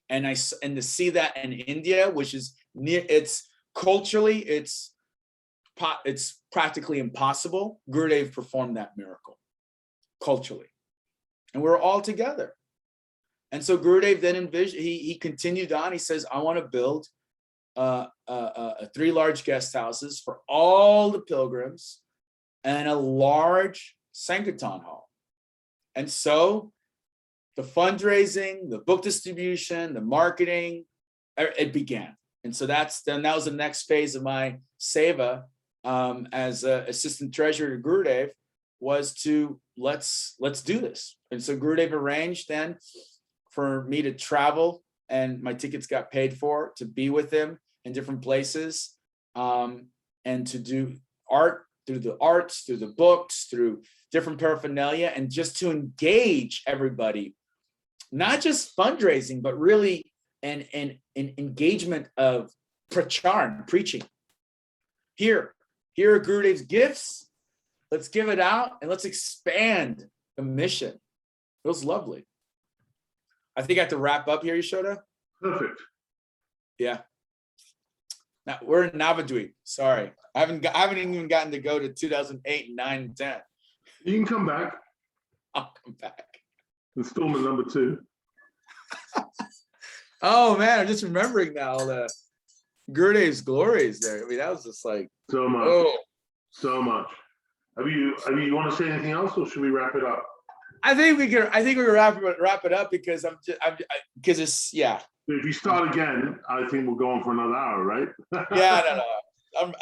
S3: And to see that in India, which is it's culturally, it's practically impossible. Gurudev performed that miracle culturally. And we're all together. And so Gurudev then envisioned, he continued on. He says, I want to build 3 large guest houses for all the pilgrims and a large Sankirtan hall. And so the fundraising, the book distribution, the marketing, it began. And so that was the next phase of my seva as assistant treasurer to Gurudev, was to let's do this. And so Gurudev arranged then for me to travel, and my tickets got paid for to be with him in different places, and to do art through the arts, through the books, through different paraphernalia, and just to engage everybody, not just fundraising, but really an engagement of prachar, preaching. Here are Gurudev's gifts. Let's give it out and let's expand the mission. It was lovely. I think I have to wrap up here, Yashoda.
S2: Perfect.
S3: Yeah. Now we're in Navadvip. Sorry, I haven't even gotten to go to 2008, 9, and 10.
S2: You can come back.
S3: I'll come back.
S2: Installment number 2.
S3: Oh man, I'm just remembering now the Gurudev's glories there. I mean, that was just like
S2: so much.
S3: Oh.
S2: So much. You want to say anything else, or should we wrap it up?
S3: I think we can wrap it up because because it's
S2: If you start again, I think we'll go on for another hour, right?
S3: Yeah, no.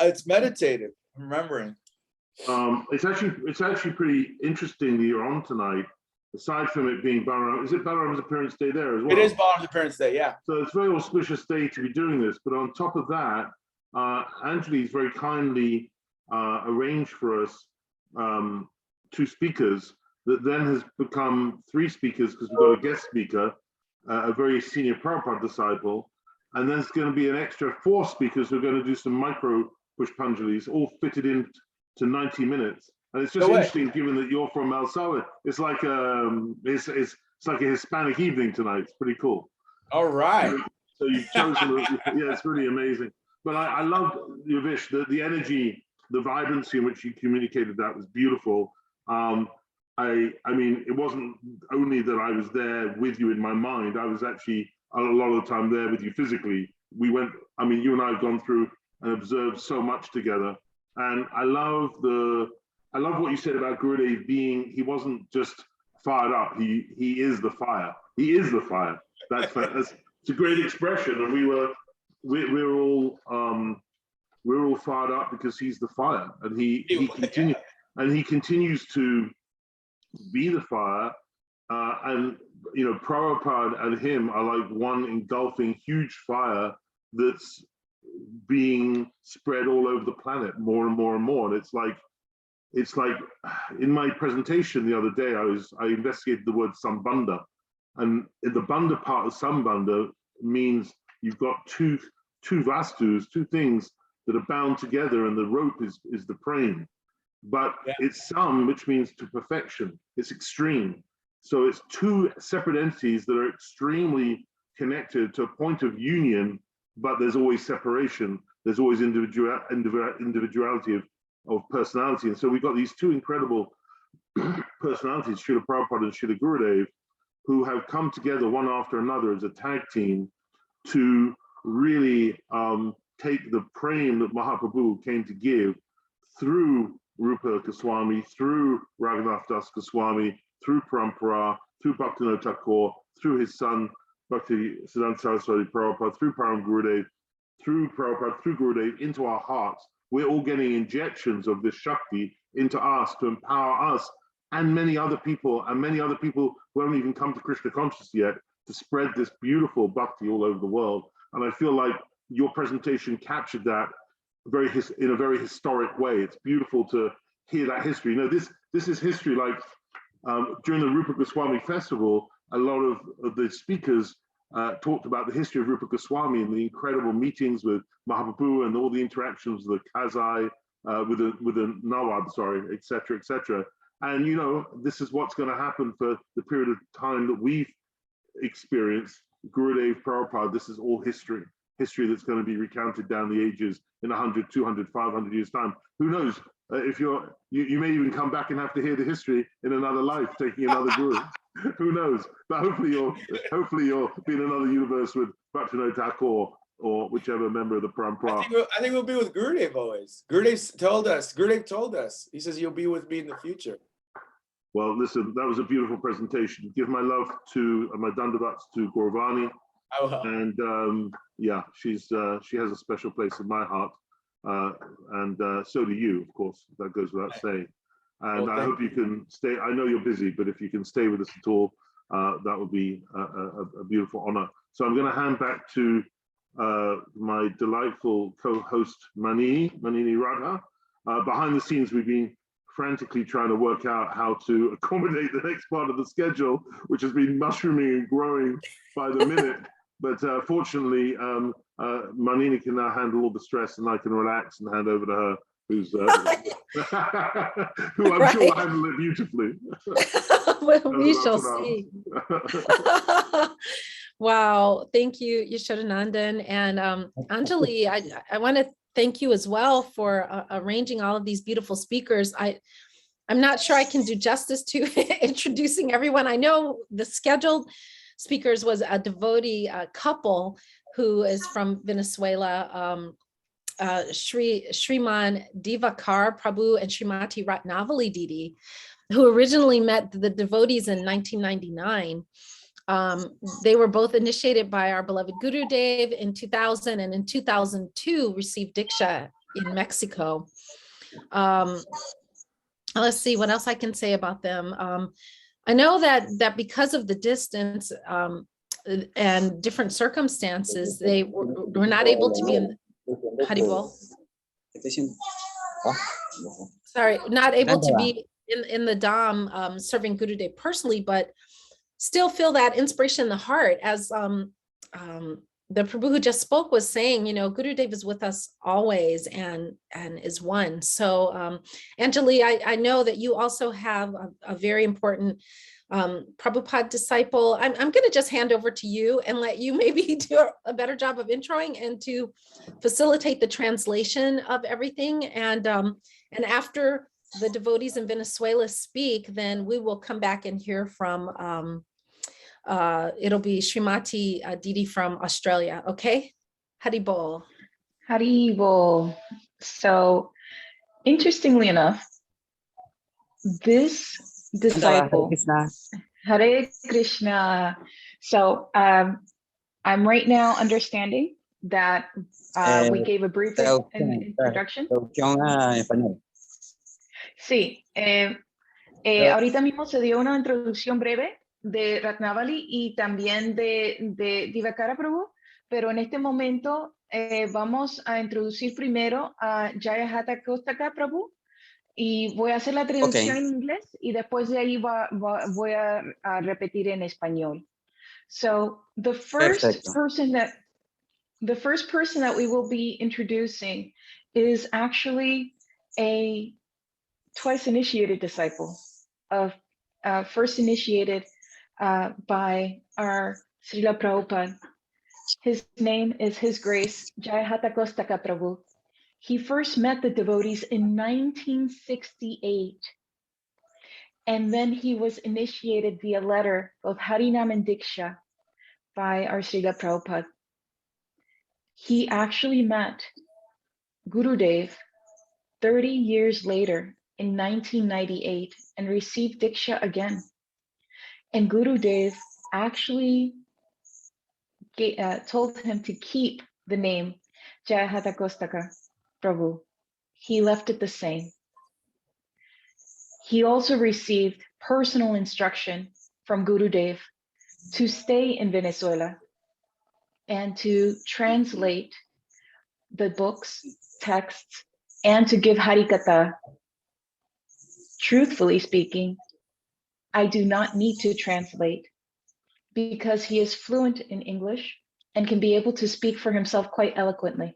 S3: It's meditative. I'm remembering.
S2: It's actually pretty interesting that you're on tonight. Aside from it being Balaram, is it Balaram's appearance day there as well?
S3: It is Balaram's appearance day, yeah.
S2: So it's a very auspicious day to be doing this. But on top of that, Angeli's very kindly arranged for us 2 speakers that then has become 3 speakers because we've got a guest speaker, a very senior Prabhupada disciple, and then it's going to be an extra 4 speakers who are going to do some micro Pushpanjalis, all fitted in to 90 minutes. And it's just interesting, given that you're from El Salvador. It's like it's like a Hispanic evening tonight. It's pretty cool.
S3: All right.
S2: So you've chosen, yeah, it's really amazing. But I love Yavish, the energy, the vibrancy in which you communicated that was beautiful. I mean, it wasn't only that I was there with you in my mind. I was actually a lot of the time there with you physically. We went. I mean, you and I have gone through and observed so much together. And I love what you said about Gurudev being. He wasn't just fired up. He is the fire. He is the fire. That's it's a great expression. And we're all fired up because he's the fire, and he continues to be the fire, and you know, Prabhupada and him are like one engulfing huge fire that's being spread all over the planet more and more and more. And it's like in my presentation the other day, I investigated the word Sambandha, and the Bandha part of Sambandha means you've got two vastus, two things that are bound together, and the rope is the praying. But it's Sam, which means to perfection. It's extreme. So it's two separate entities that are extremely connected to a point of union, but there's always separation. There's always individuality of personality. And so we've got these two incredible personalities, Srila Prabhupada and Srila Gurudev, who have come together one after another as a tag team to really take the praying that Mahaprabhu came to give through Rupa Goswami, through Raghunath Das Goswami, through Parampara, through Bhaktivinoda Thakur, through his son Bhakti Siddhanta Saraswati Prabhupada, through Param Gurudev, through Prabhupada, through Gurudev, into our hearts. We're all getting injections of this Shakti into us to empower us and many other people who haven't even come to Krishna consciousness yet, to spread this beautiful bhakti all over the world. And I feel like your presentation captured that in a very historic way. It's beautiful to hear that history. You know, this is history. Like during the Rupa Goswami festival, a lot of the speakers talked about the history of Rupa Goswami and the incredible meetings with Mahaprabhu and all the interactions with the Kazai, with the Nawab, sorry, etc., etc. And you know, this is what's going to happen for the period of time that we've experienced. Gurudev, Prabhupada, this is all history that's going to be recounted down the ages in 100, 200, 500 years time. Who knows? If you may even come back and have to hear the history in another life, taking another guru. Who knows? But hopefully you'll be in another universe with Bhaktivinoda Thakur or whichever member of the Parampara.
S3: I think we'll be with Gurudev always. Gurudev told us. He says you'll be with me in the future.
S2: Well, listen, that was a beautiful presentation. Give my love to my dandavats to Gauravani.
S3: I will.
S2: And yeah, she has a special place in my heart, and so do you, of course. That goes without saying. And I hope you can stay. I know you're busy, but if you can stay with us at all, that would be a beautiful honor. So I'm going to hand back to my delightful co-host Manini Radha. Behind the scenes, we've been frantically trying to work out how to accommodate the next part of the schedule, which has been mushrooming and growing by the minute. But fortunately, Manini can now handle all the stress, and I can relax and hand over to her, who I'm sure will handle it beautifully.
S1: Well, we shall see. Wow, thank you, Yashodanandan. And Anjali, I want to thank you as well for arranging all of these beautiful speakers. I'm not sure I can do justice to introducing everyone. I know the scheduled speakers was a devotee couple who is from Venezuela, Shriman Divakar Prabhu and Srimati Ratnavali Didi, who originally met the devotees in 1999. They were both initiated by our beloved Gurudev in 2000, and in 2002 received Diksha in Mexico. Let's see what else I can say about them. I know that because of the distance and different circumstances, they were not able to be in Haribol. Sorry, not able to be in the Dham serving Gurudev personally, but still feel that inspiration in the heart. As the Prabhu who just spoke was saying, you know, Gurudev is with us always and is one. So Anjali, I know that you also have a very important Prabhupada disciple. I'm going to just hand over to you and let you maybe do a better job of introing and to facilitate the translation of everything. And after the devotees in Venezuela speak, then we will come back and hear from it'll be Srimati Didi from Australia. Okay. Haribol.
S4: Haribol. So interestingly enough, this disciple, Hare Krishna. So I'm right now understanding that we gave a brief introduction. Sí, ahorita mismo se dio una introducción breve de Ratnavali y también de Divakara Prabhu, pero en este momento vamos a introducir primero a Jayahata Kostaka Prabhu y voy a hacer la traducción en inglés y después de ahí voy a repetir en español. So the first person that we will be introducing is actually a twice initiated disciple of first initiated by our Srila Prabhupada. His name is His Grace Jayahata Kostaka Prabhu. He first met the devotees in 1968. And then he was initiated via letter of Harinam and Diksha by our Srila Prabhupada. He actually met Gurudev 30 years later in 1998 and received Diksha again. And Gurudev actually told him to keep the name Jayahata Kostaka Prabhu. He left it the same. He also received personal instruction from Gurudev to stay in Venezuela and to translate the books, texts, and to give Harikatha. Truthfully speaking, I do not need to translate because he is fluent in English and can be able to speak for himself quite eloquently.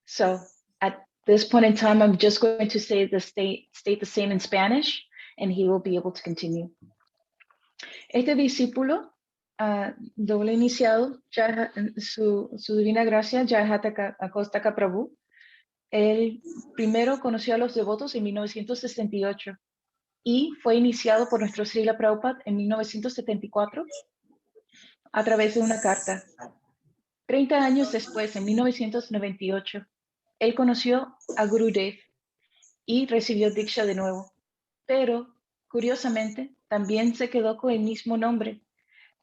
S4: So at this point in time, I'm just going to say state the same in Spanish, and he will be able to continue. Este discípulo, doble iniciado, su divina gracia, Jayahata Kostaka Prabhu, él primero conoció a los devotos en 1968 y fue iniciado por nuestro Srila Prabhupada en 1974 a través de una carta. 30 años después, en 1998, él conoció a Gurudev y recibió Diksha de nuevo, pero curiosamente también se quedó con el mismo nombre,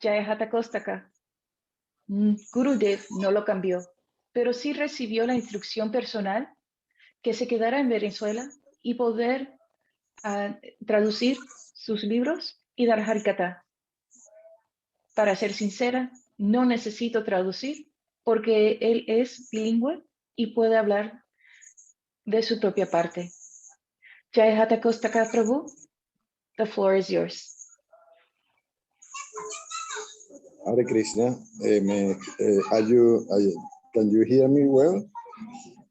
S4: Jayahata Kostaka. Gurudev no lo cambió, pero sí recibió la instrucción personal que se quedara en Venezuela y poder traducir sus libros y dar Harikatha. Para ser sincera, no necesito traducir porque él es bilingüe y puede hablar de su propia parte. Jayahata Kostaka Prabhu, the floor is yours.
S5: Hare Krishna. Can you hear me well?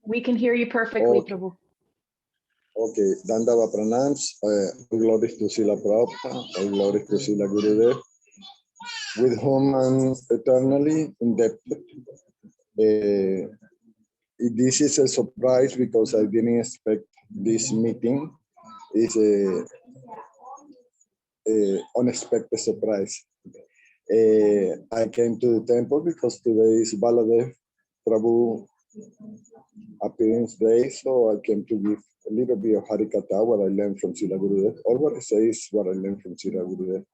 S4: We can hear you perfectly,
S5: Okay.
S4: Prabhu.
S5: Okay, Dandava Pranams, glory to Srila Prabhupada, glory to Srila Gurudev, with whom I'm eternally indebted. This is a surprise because I didn't expect this meeting. It's a unexpected surprise. I came to the temple because today is Baladev Prabhu appearance day, so I came to give a little bit of Harikatha, what I learned from Srila Gurudev, or what I say is what I learned from Srila Gurudev.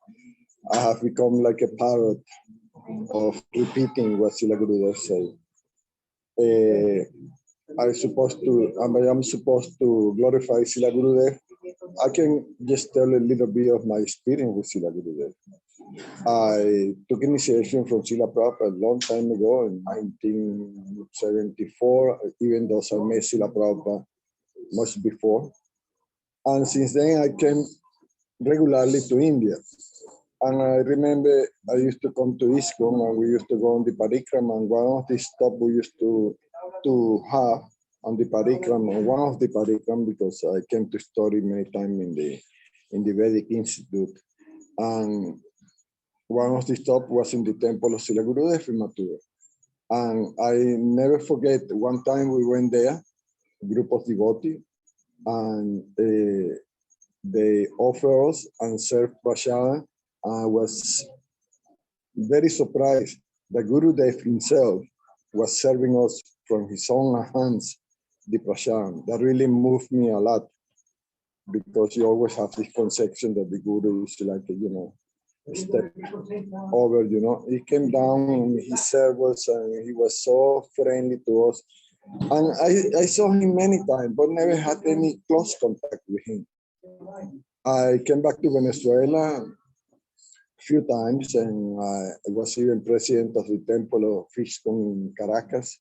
S5: I have become like a parrot of repeating what Srila Gurudev said. I am supposed to glorify Srila Gurudev. I can just tell a little bit of my experience with Srila Gurudev. I took initiation from Srila Prabhupada a long time ago in 1974, even though I met Srila Prabhupada much before. And since then, I came regularly to India. And I remember I used to come to ISKCON and we used to go on the Parikrama. And one of the stops we used to have on the Parikrama, one of the Parikrama, because I came to study many times in the Vedic Institute. And one of the stops was in the temple of Srila Gurudev in Mathura. And I never forget, one time we went there, a group of devotees, and they offered us and served prasada. I was very surprised that Gurudev himself was serving us from his own hands the prasada. That really moved me a lot because you always have this conception that the Guru is like, a step over, He came down and he served us and he was so friendly to us. And I saw him many times, but never had any close contact with him. I came back to Venezuela few times, and I was even president of the Temple of Fishcon in Caracas.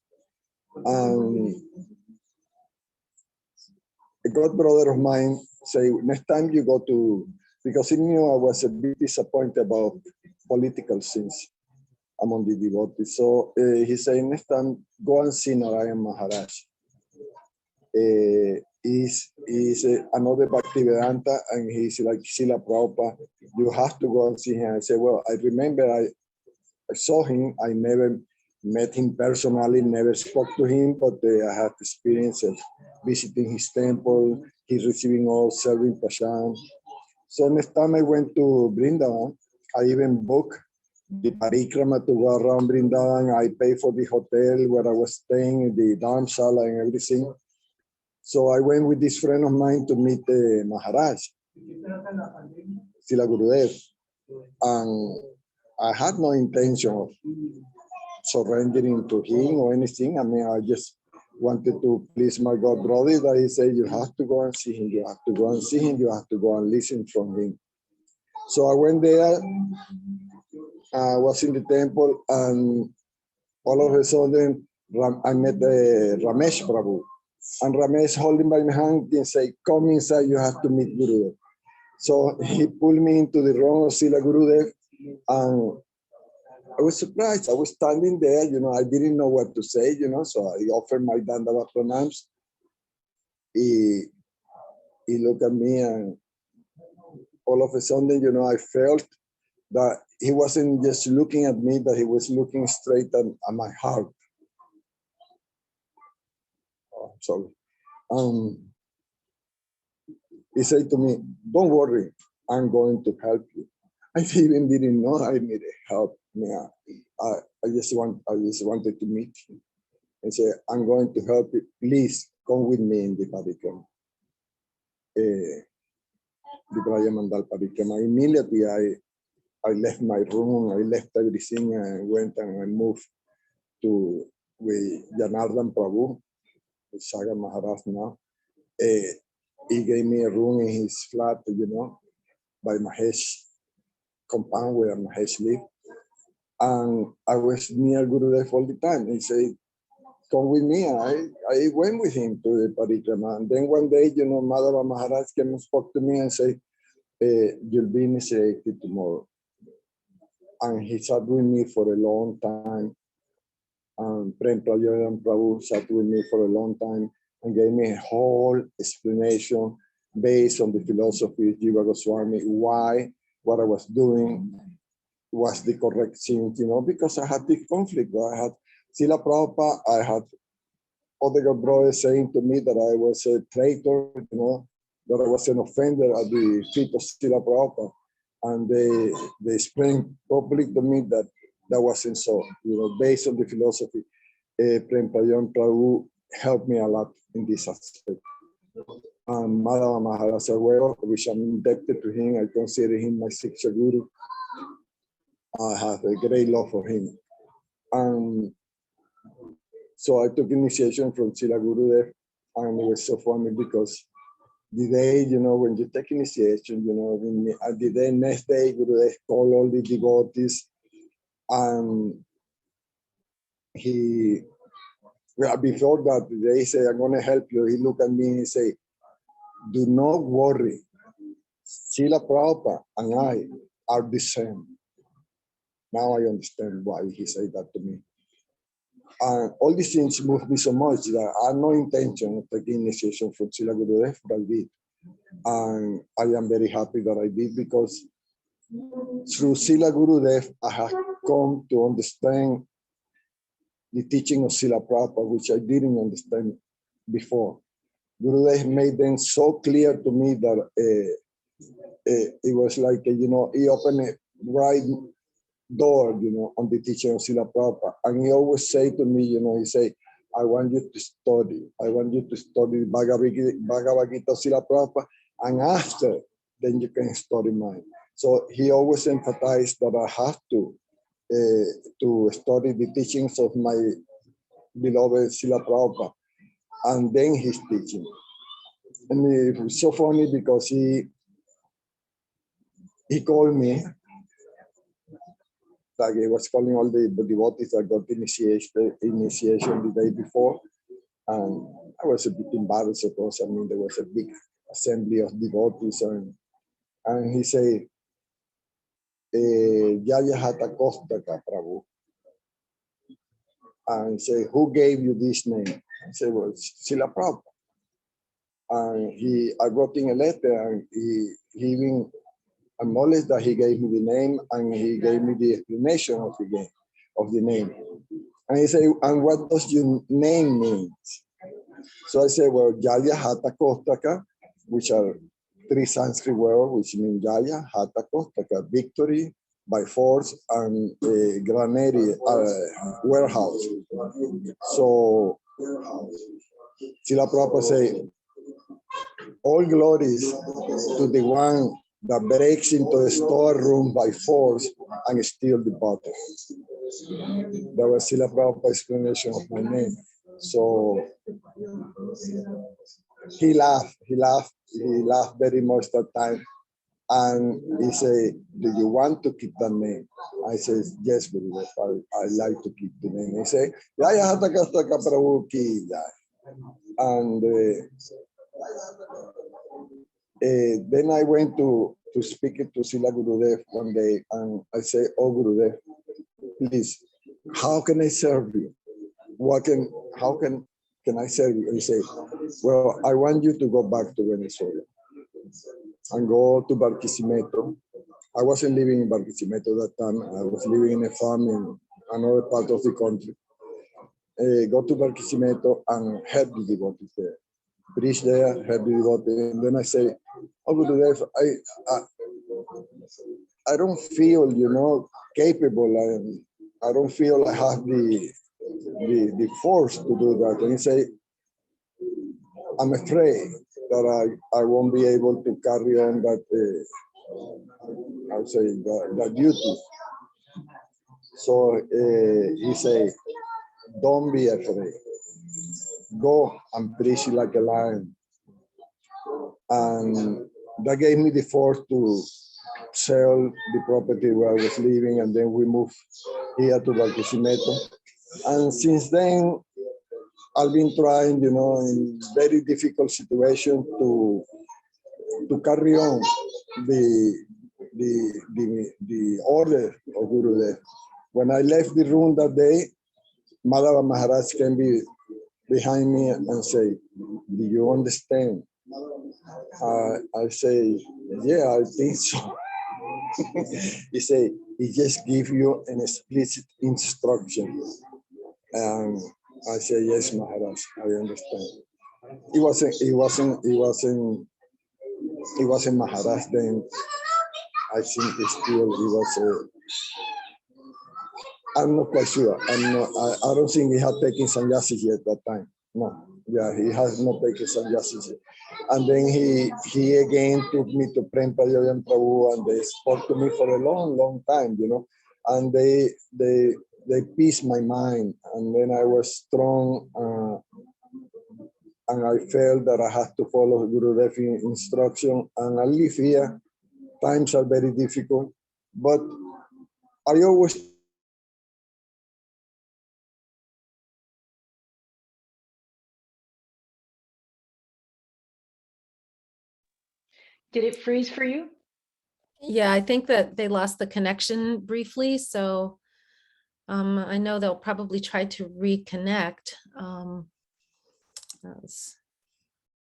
S5: A good brother of mine say, next time you go to, because he knew I was a bit disappointed about political things among the devotees. So he said, next time go and see Narayan Maharaj. He's another Bhaktivedanta, and he's like Srila Prabhupada. You have to go and see him. I said, well, I remember I saw him. I never met him personally, never spoke to him, but I had experience of visiting his temple. He's receiving all serving Prashant. So next time I went to Vrindavan, I even booked the parikrama to go around Vrindavan. I paid for the hotel where I was staying, the dharamsala and everything. So I went with this friend of mine to meet Maharaj, Srila Gurudev, and I had no intention of surrendering to him or anything. I mean, I just wanted to please my God brother that he said, you have to go and see him, you have to go and see him, you have to go and listen from him. So I went there, I was in the temple, and all of a sudden I met Ramesh Prabhu. And Ramesh holding by my hand and say, come inside, you have to meet Gurudev. So he pulled me into the room of Srila Gurudev, and I was surprised. I was standing there, I didn't know what to say, so I offered my Dandava pranams. He looked at me, and all of a sudden, I felt that he wasn't just looking at me, that he was looking straight at my heart. Oh, sorry. He said to me, don't worry, I'm going to help you. I even didn't know I needed help. Yeah. I just wanted to meet him. He said, I'm going to help you. Please come with me in the parikrama. The Braya Mandal parikrama. Immediately I left my room, I left everything, and went and I moved with Janardhan Prabhu, Sagar Maharaj now. He gave me a room in his flat, by Mahesh compound where Mahesh lived. And I was near Gurudev all the time. He said, come with me. And I went with him to the parikrama. And then one day, Madhava Maharaj came and spoke to me and said, you'll be initiated tomorrow. And he sat with me for a long time. And Prem Prayodan Prabhu sat with me for a long time and gave me a whole explanation based on the philosophy of Jiva Goswami, why what I was doing was the correct thing, because I had this conflict. I had Srila Prabhupada, I had other brothers saying to me that I was a traitor, that I was an offender at the feet of Srila Prabhupada. And they explained publicly to me that that wasn't so, based on the philosophy. Prem Prayodan Prabhu helped me a lot in this aspect. And Madhava Maharaj, which I'm indebted to him, I consider him my Siksha Guru. I have a great love for him. And so I took initiation from Srila Gurudev, and it was so funny because the day, when you take initiation, at the next day, Gurudev called all the devotees, and before that, they say, I'm going to help you. He looked at me and he said, do not worry. Srila Prabhupada and I are the same. Now I understand why he said that to me. And all these things moved me so much that I had no intention of taking initiation from Srila Gurudev, but I did. And I am very happy that I did, because through Srila Gurudev, I have come to understand the teaching of Srila Prabhupada, which I didn't understand before. Gurudev made them so clear to me that it was like, he opened a right door, on the teaching of Srila Prabhupada. And he always say to me, he say, I want you to study. I want you to study Bhagavad Gita of Srila Prabhupada, and after, then you can study mine. So he always emphasized that I have to study the teachings of my beloved Srila Prabhupada, and then his teaching. And it was so funny because he called me like he was calling all the devotees that got initiation the day before. And I was a bit embarrassed, of course. I mean, there was a big assembly of devotees, and he said, Yaya Hata Kostaka Prabhu. And he said, who gave you this name? I said, well, Srila Prabhupada. And I wrote in a letter, and he even acknowledged that he gave me the name, and he gave me the explanation of the name. And he said, and what does your name mean? So I said, well, Yaya Hata Kostaka, which are 3 Sanskrit words, which mean Yaya Hata Kostaka, victory by force, and granary, warehouse. So Srila Prabhupada say, all glories to the one that breaks into the storeroom by force and steal the bottle. That was Srila Prabhupada's explanation of my name. So he laughed very much that time. And he said, do you want to keep that name? I said, yes, Gurudev, I like to keep the name. He said, Yaya Hata Kostaka Prabhu ki jai. And then I went to speak it to Srila Gurudev one day, and I said, oh Gurudev, please, how can I serve you? How can I serve you? He said, well, I want you to go back to Venezuela and go to Barquisimeto. I wasn't living in Barquisimeto that time. I was living in a farm in another part of the country. Go to Barquisimeto and help the devotees there. Preach there, help the devotees. And then I say, oh, Gurudev, I don't feel, capable. I don't feel I have the force to do that. And he say, I'm afraid that I won't be able to carry on that, that duty. So he say, don't be afraid. Go and preach like a lion. And that gave me the force to sell the property where I was living, and then we moved here to Barquisimeto. And since then, I've been trying, in very difficult situation to carry on the order of Gurudev. When I left the room that day, Madhava Maharaj came behind me and say, do you understand? I say, yeah, I think so. He said, he just give you an explicit instruction. And I say, yes, Maharaj, I understand. He wasn't Maharaj then. I think he was I'm not quite sure. I don't think he had taken sannyasi yet at that time. No, yeah, he has not taken sannyasi yet. And then he again took me to Prem Prayojan Prabhu, and they spoke to me for a long, long time, and they peaced my mind. And then I was strong, and I felt that I had to follow Gurudev's instruction. And I live here. Times are very difficult, but I always
S4: Did it freeze for you?
S1: Yeah, I think that they lost the connection briefly. So I know they'll probably try to reconnect. I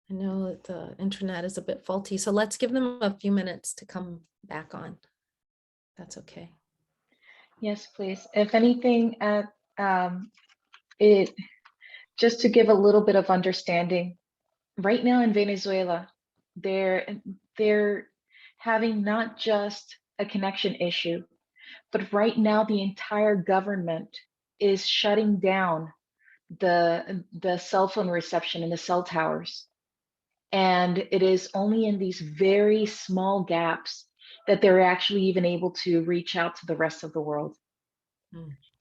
S1: know that the internet is a bit faulty. So let's give them a few minutes to come back on. That's okay.
S4: Yes, please. If anything, just to give a little bit of understanding, right now in Venezuela, they're having not just a connection issue, but right now the entire government is shutting down the cell phone reception in the cell towers. And it is only in these very small gaps that they're actually even able to reach out to the rest of the world.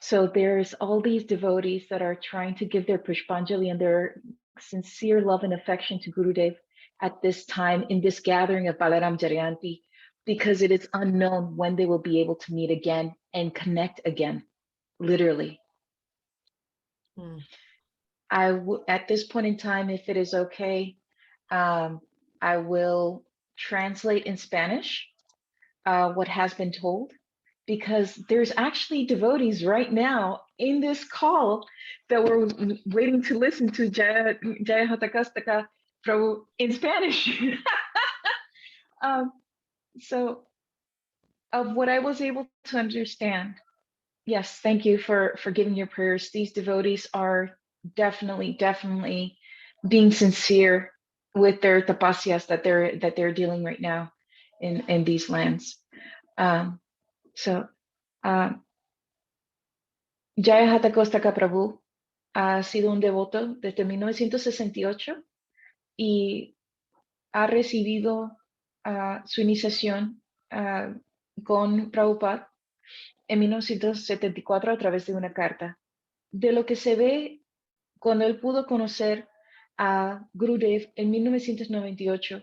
S4: So there's all these devotees that are trying to give their Pushpanjali and their sincere love and affection to Gurudev at this time in this gathering of Balaram Jayanti. because it is unknown when they will be able to meet again and connect again, literally. At this point in time, if it is okay, I will translate in Spanish what has been told, because there's actually devotees right now in this call that were waiting to listen to Jaya Hatakastaka in Spanish. So of what I was able to understand, yes, thank you for giving your prayers. These devotees are definitely being sincere with their tapasyas that they're dealing right now in these lands. Jaya Hatakostaka Prabhu ha sido un devoto desde 1968 y ha recibido su iniciación con Prabhupada en 1974 a través de una carta. De lo que se ve cuando él pudo conocer a Gurudev en 1998,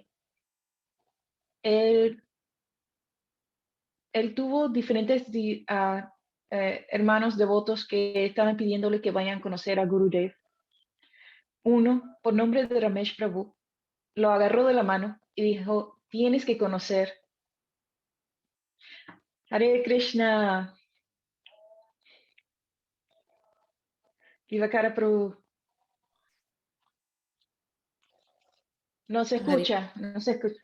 S4: él tuvo diferentes hermanos devotos que estaban pidiéndole que vayan a conocer a Gurudev. Uno, por nombre de Ramesh Prabhu, lo agarró de la mano y dijo, tienes que conocer. Hare Krishna. Vivakara Prabhu. No se escucha, no se escucha.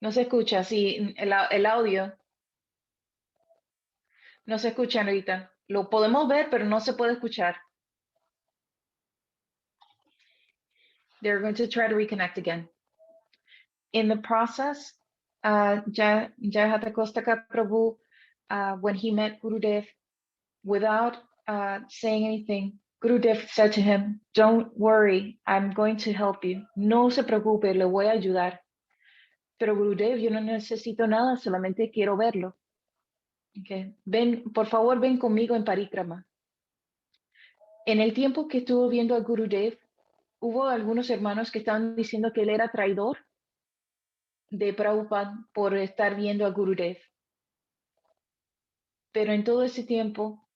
S4: No se escucha, sí, el audio. No se escucha ahorita. Lo podemos ver, pero no se puede escuchar. They're going to try to reconnect again. In the process, Jayahata Kostaka Prabhu, when he met Gurudev, without saying anything, Gurudev said to him, don't worry, I'm going to help you. No se preocupe, le voy a ayudar. Pero Gurudev, yo no necesito nada, solamente quiero verlo. Okay. Ven, por favor, ven conmigo en parikrama. En el tiempo que estuvo viendo a Gurudev, hubo algunos hermanos que estaban diciendo que él era traidor de Prabhupada por estar viendo a Gurudev. Pero en todo ese tiempo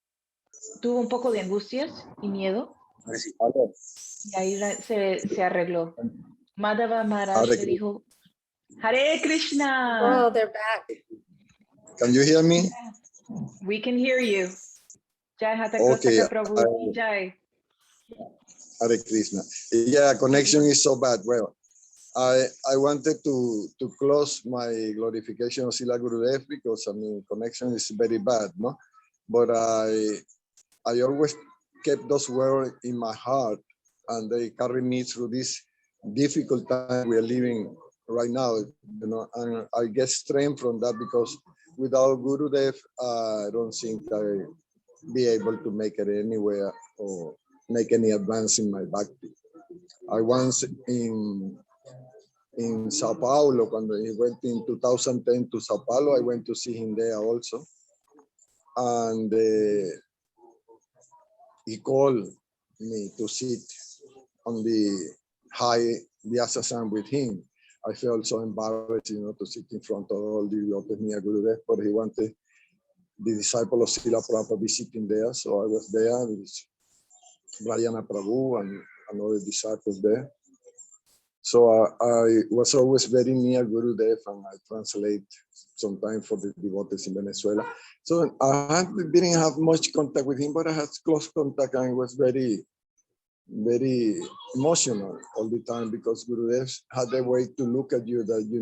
S4: tuvo un poco de angustias y miedo. Y ahí se arregló. Madhava Maharaj le dijo, Hare Krishna.
S1: Oh, they're back.
S5: Can you hear me?
S4: We can hear you. Jai Hata
S5: Okay,
S4: Kostaka Prabhu. Jai.
S5: Hare Krishna. Yeah, connection is so bad. Well, I wanted to close my glorification of Srila Gurudev because I mean connection is very bad, no? But I always kept those words in my heart, and they carry me through this difficult time we are living right now, you know, and I get strength from that because without Gurudev, I don't think I be able to make it anywhere or make any advance in my bhakti. I once in Sao Paulo, when he went in 2010 to Sao Paulo, I went to see him there also. And he called me to sit on the high Vyasa with him. I felt so embarrassed, you know, to sit in front of all the devotees near Gurudev, but he wanted the disciple of Srila Prabhupada be sitting there. So I was there with Brayana Prabhu and other disciples there. So I was always very near Gurudev, and I translate sometimes for the devotees in Venezuela. So I didn't have much contact with him, but I had close contact, and it was very, very emotional all the time because Gurudev had a way to look at you that you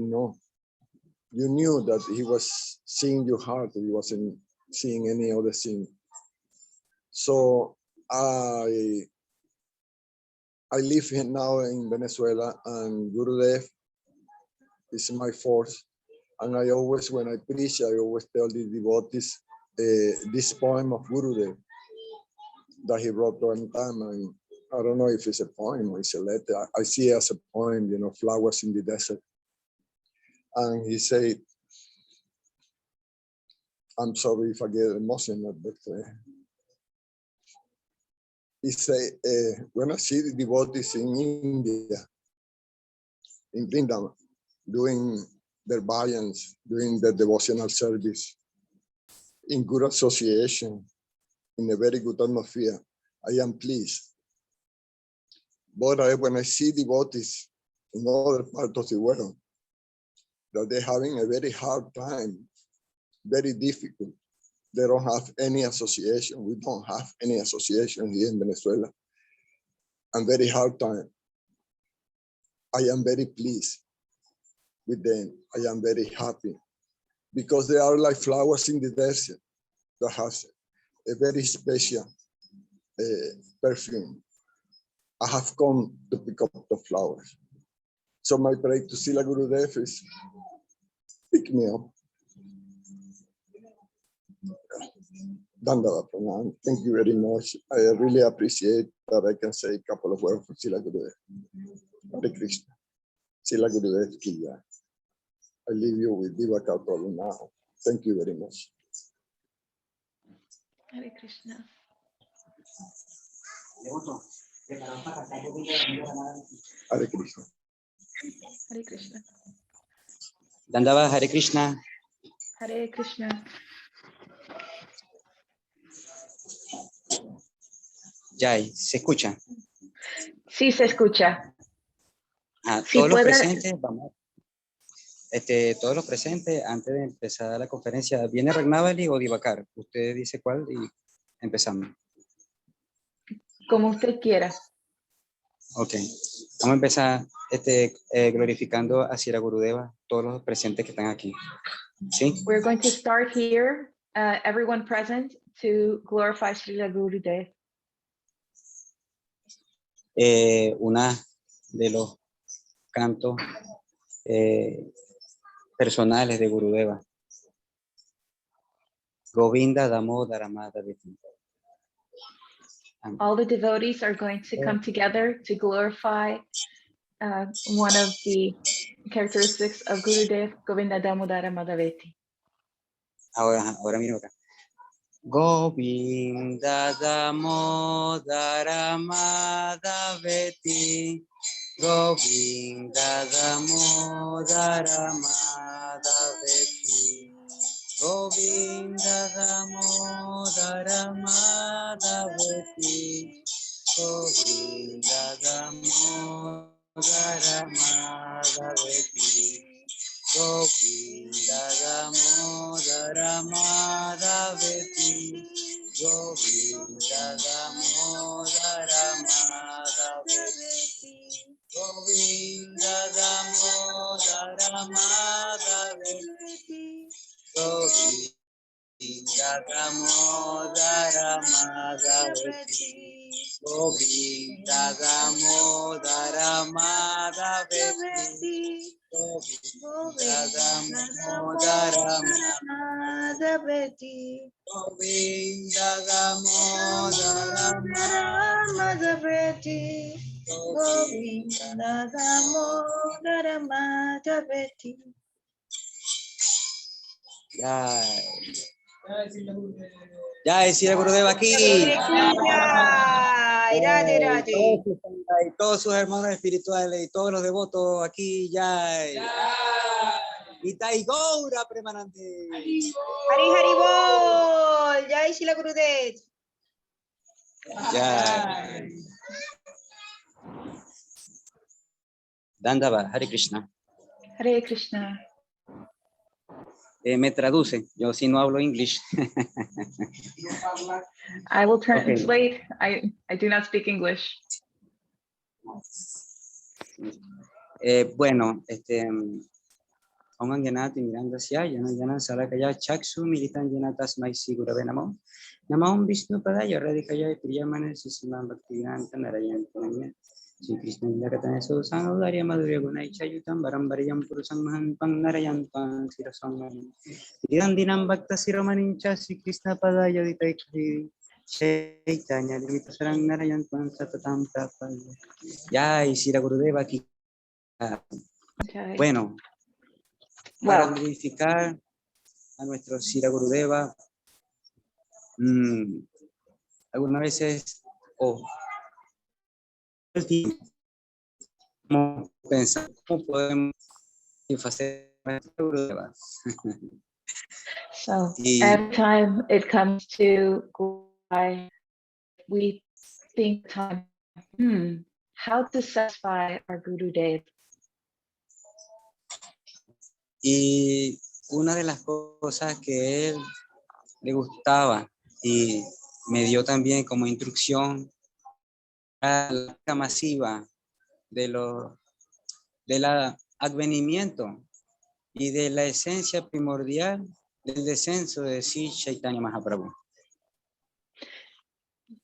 S5: knew that he was seeing your heart, he wasn't seeing any other thing. So I live now in Venezuela, and Gurudev is my force. And I always, when I preach, I always tell the devotees this poem of Gurudev that he wrote one time. And I don't know if it's a poem or it's a letter. I see it as a poem, you know, flowers in the desert. And he said, I'm sorry if I get emotional, but he said, when I see the devotees in India, in Vrindavan, doing their bhajans, doing the devotional service in good association, in a very good atmosphere. I am pleased. But when I see devotees in other parts of the world, that they're having a very hard time, very difficult. They don't have any association. We don't have any association here in Venezuela. And very hard time. I am very pleased with them. I am very happy because they are like flowers in the desert that has a very special perfume. I have come to pick up the flowers. So my prayer to Srila Gurudev is pick me up. Dandava Pranam. Thank you very much. I really appreciate that I can say a couple of words for Srila Gurudev. Hare Krishna. Srila Gurudev ki jai. I leave you with Diva Kapala now. Thank you very much.
S4: Hare Krishna.
S5: Hare Krishna.
S4: Hare Krishna.
S6: Dandava, Hare Krishna.
S4: Hare Krishna.
S6: Jai, ¿se escucha?
S4: Sí, se escucha. Si
S6: Todos los
S4: puede-
S6: presentes, vamos. Todos los presentes, antes de empezar la conferencia, ¿viene Ragnavali o Divakar? Usted dice cuál y empezamos.
S4: Como usted quiera.
S6: Ok. Vamos a empezar glorificando a Srila Gurudeva, todos los presentes que están aquí. ¿Sí?
S4: We're going to start here, everyone present, to glorify Srila Gurudev.
S6: Una de los cantos personales de Gurudeva. Govinda Damodara Madhaveti.
S4: All the devotees are going to come together to glorify one of the characteristics of Gurudev, Govinda Damodara Madhaveti.
S6: Ahora miro acá. Govinda Damodara Madhaveti. Govinda Damodara Madhaveti. Govinda Damodara Madhaveti. Govinda Damodara Madhaveti. Govinda Damodara Madhaveti. Govinda Damodara Madhaveti. Govinda Damodara Madhaveti. Govinda Damodara Madhaveti. Govinda Damodara Madhaveti. Govinda Damodara Madhaveti. Govinda Damodara Madhaveti. Govinda Damodara Madhaveti. Jai Srila Gurudeva aquí. Y todos sus hermanos espirituales y todos los devotos aquí, Jai. Y Tai Gaura Premanante.
S7: Hari Hari Bol. Jai Srila Gurudev.
S6: Jai. Dandava, Hare Krishna.
S4: Hare Krishna.
S6: Me traduce, yo si no hablo inglés.
S4: I will translate. I do not speak English.
S6: Bueno, Ongan Yanati Miranda Sia, Yana Sarakaya Chaksu, Militan Yanatas Mai Sigurave Namo, Namam Vishnu Padaya, Radikaya, Priyamana, Sisima Bhaktiyan, Narayan, Sri Krishna Lakatana Susang, Daria Madhurya Gunai Chayutam, Barambariam Purusang Mahan Pang Narayan Pang Sirasang, Irandinam Bhakta Siramanincha, Sri Krishna Padaya Ditai, Chaitanya, Limitasarang Narayan Pang Satatam Tapaya. Jai Srila Gurudeva aquí.
S4: Okay.
S6: Bueno, para
S4: Well,
S6: glorificar a nuestro Srila Gurudeva, algunas veces, ¿cómo pensar? ¿Cómo podemos satisfacer nuestro Gurudeva.
S4: So
S6: Y
S4: every time it comes to Gurudeva, we think time, how to satisfy our Gurudev.
S6: Y una de las cosas que él le gustaba y me dio también como instrucción a la masiva del advenimiento y de la esencia primordial del descenso de Sri Chaitanya Mahaprabhu.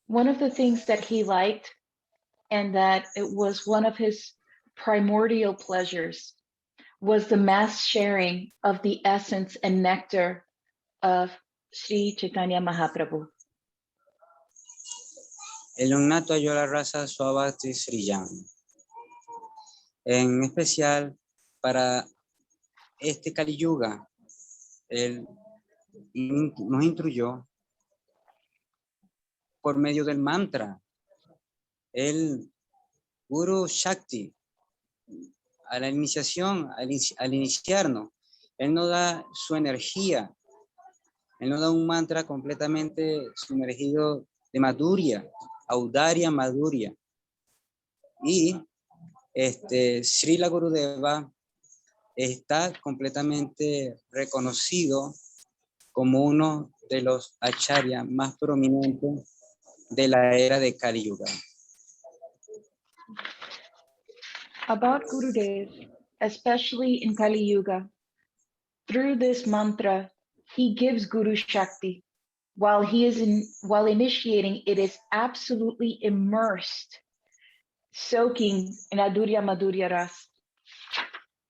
S4: One of the things that he liked, and that it was one of his primordial pleasures, was the mass sharing of the essence and nectar of Sri Chaitanya Mahaprabhu.
S6: El unnato halló la raza Swabhakti Sriyan. En especial para este Kali Yuga, él nos instruyó por medio del mantra. El Guru Shakti, a la iniciación, al iniciarnos, él nos da su energía, él nos da un mantra completamente sumergido de Madhurya, Audarya Madhurya. Y Srila Gurudeva está completamente reconocido como uno de los acharyas más prominentes de la era de Kali Yuga.
S4: About Gurudev, especially in Kali Yuga, through this mantra, he gives Guru Shakti. While initiating, it is absolutely immersed, soaking in Adurya Madhurya Ras.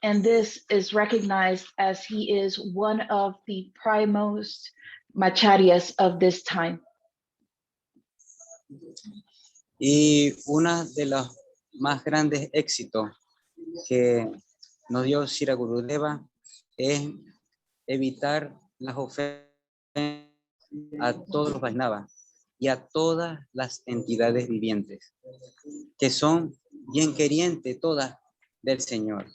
S4: And this is recognized as he is one of the primost macharyas of this time.
S6: Y una de los más grandes éxitos que nos dio Srila Gurudeva es evitar las ofensas a todos los Vaisnavas y a todas las entidades vivientes, que son bien querientes todas del Señor.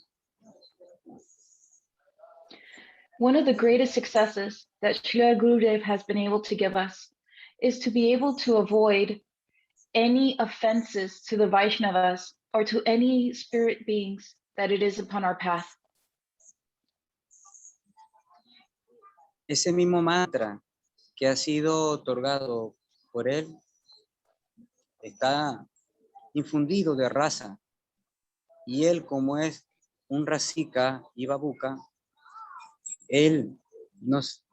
S4: One of the greatest successes that Srila Gurudev has been able to give us is to be able to avoid any offenses to the Vaisnavas or to any spirit beings that it is upon our path.
S6: Ese mismo mantra que ha sido otorgado por él está infundido de raza, y él, como es un rasika y babuca, él nos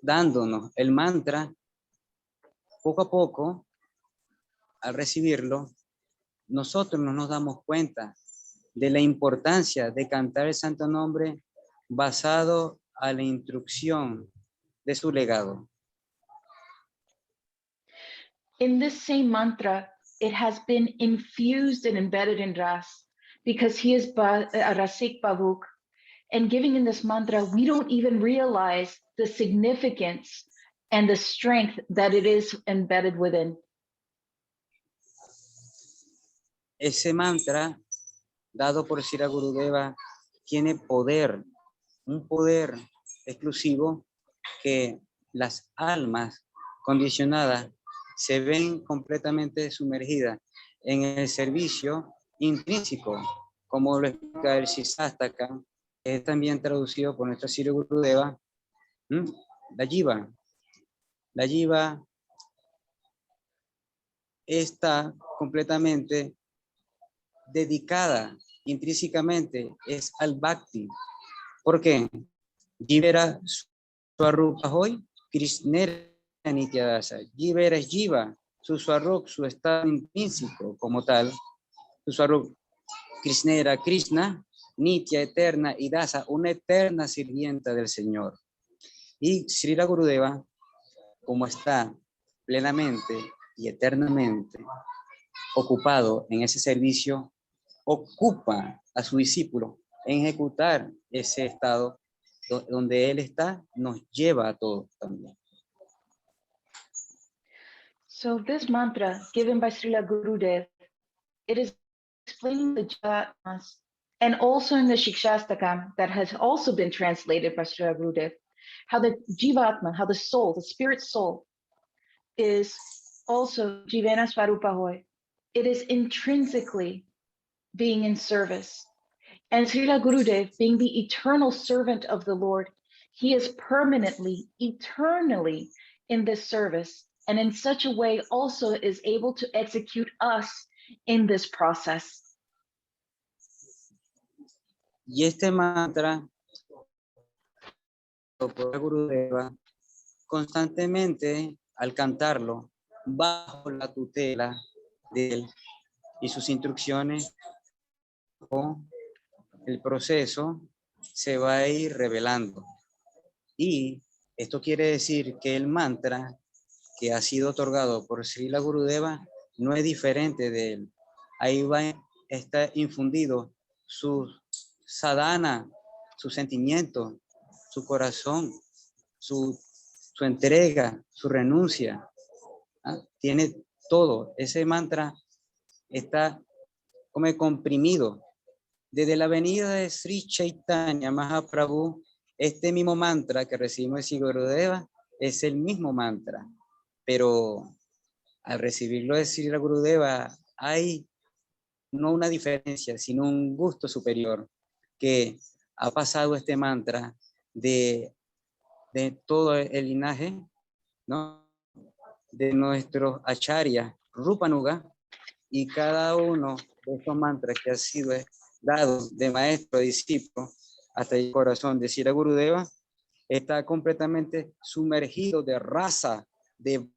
S6: dándonos el mantra poco a poco. Al recibirlo, nosotros no nos damos cuenta de la importancia de cantar el santo nombre basado a la instrucción de su legado.
S4: In this same mantra, it has been infused and embedded in Ras, because he is a Rasik Bavuk. And giving in this mantra, we don't even realize the significance and the strength that it is embedded within.
S6: Ese mantra, dado por Srila Gurudeva, tiene poder, un poder exclusivo que las almas condicionadas se ven completamente sumergidas en el servicio intrínseco, como lo explica el Sisastaka, que es también traducido por nuestra Srila Gurudeva, la Jiva. La Jiva está completamente dedicada intrínsecamente es al Bhakti. ¿Por qué? Jivera Swarupa hoy, Krishnera Nityadasa. Jivera es Jiva, su Swarup, su estado intrínseco como tal. Su Swarup, Krishnera, Krishna, Nitya, eterna, y Dasa, una eterna sirvienta del Señor. Y Srila Gurudeva, como está plenamente y eternamente ocupado en ese servicio, ocupa a su discípulo en ejecutar ese estado donde él está, nos lleva a todos también.
S4: So this mantra given by Srila Gurudev, it is explaining the jhanas And also in the Shikshastakam that has also been translated by Srila Gurudev, how the Jivatma, how the soul, the spirit soul, is also Jivena Swarupa Hoy. It is intrinsically being in service. And Srila Gurudev, being the eternal servant of the Lord, he is permanently, eternally in this service, and in such a way also is able to execute us in this process.
S6: Y este mantra, por Gurudeva, constantemente al cantarlo, bajo la tutela de él y sus instrucciones, el proceso se va a ir revelando. Y esto quiere decir que el mantra que ha sido otorgado por Srila Gurudeva no es diferente de él. Ahí está infundido su sadhana, su sentimiento, su corazón, su entrega, su renuncia. ¿Ah? Tiene todo. Ese mantra está como comprimido. Desde la venida de Sri Chaitanya Mahaprabhu, este mismo mantra que recibimos de Sri Gurudeva es el mismo mantra, pero al recibirlo de Sri Gurudeva hay no una diferencia, sino un gusto superior que ha pasado este mantra de todo el linaje, ¿no? De nuestros acharyas Rupanuga, y cada uno de estos mantras que ha sido dado de maestro a discípulo hasta el corazón de Sri Gurudeva está completamente sumergido de raza, de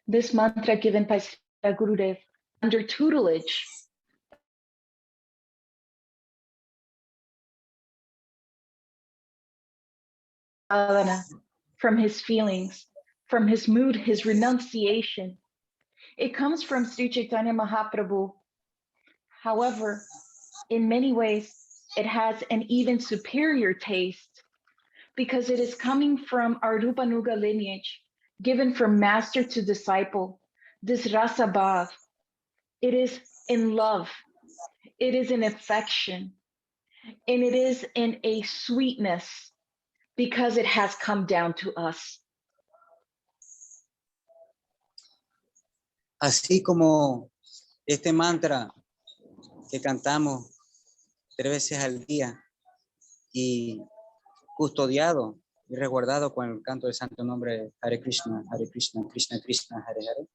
S4: This mantra given by Srila Gurudev under tutelage from his feelings, from his mood, his renunciation. It comes from Sri Chaitanya Mahaprabhu. However, in many ways, it has an even superior taste because it is coming from our Rupanuga lineage, given from master to disciple, this rasa bhav. It is in love, it is in affection, and it is in a sweetness because it has come down to us.
S6: Así como este mantra que cantamos 3 veces al día y custodiado y resguardado con el canto del santo nombre Hare Krishna, Krishna Krishna, Hare Hare,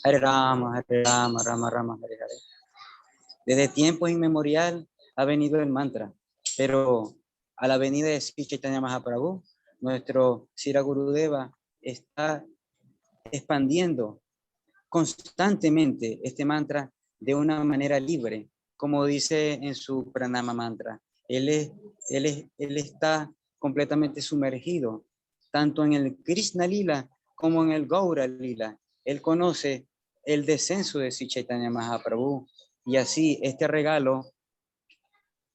S6: Hare Rama, Rama Rama, Hare Hare. Desde tiempos inmemorial ha venido el mantra, pero a la venida de Sri Chaitanya Mahaprabhu, nuestro Sri Gurudeva está expandiendo constantemente este mantra de una manera libre, como dice en su pranama mantra. Él está completamente sumergido, tanto en el Krishna Lila como en el Gaura Lila. Él conoce el descenso de Sri Chaitanya Mahaprabhu, y así este regalo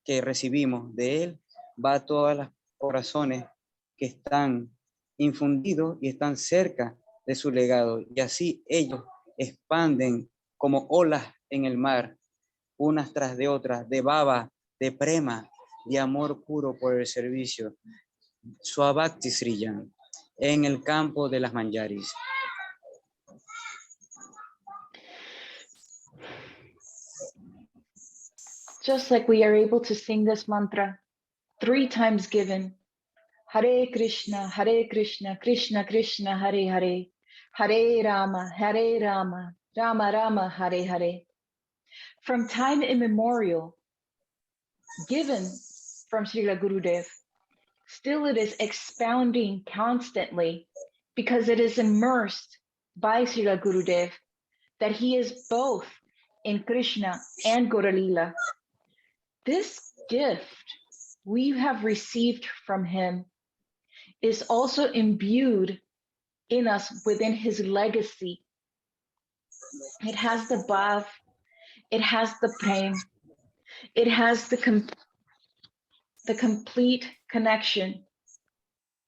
S6: que recibimos de él va a todas las corazones que están infundidos y están cerca de su legado, y así ellos expanden como olas en el mar, unas tras de otras, de baba, de prema, de amor puro por el servicio, Swabhakti Sriyan, en el campo de las manjaris.
S4: Just like we are able to sing this mantra 3 times given, Hare Krishna, Krishna Krishna, Hare Hare, Hare Rama, Rama Rama, Hare Hare. From time immemorial, given from Srila Gurudev, still it is expounding constantly because it is immersed by Srila Gurudev that he is both in Krishna and Gaura-lila. This gift we have received from him is also imbued in us within his legacy. It has the bhav, It has the prem. It has the complete connection.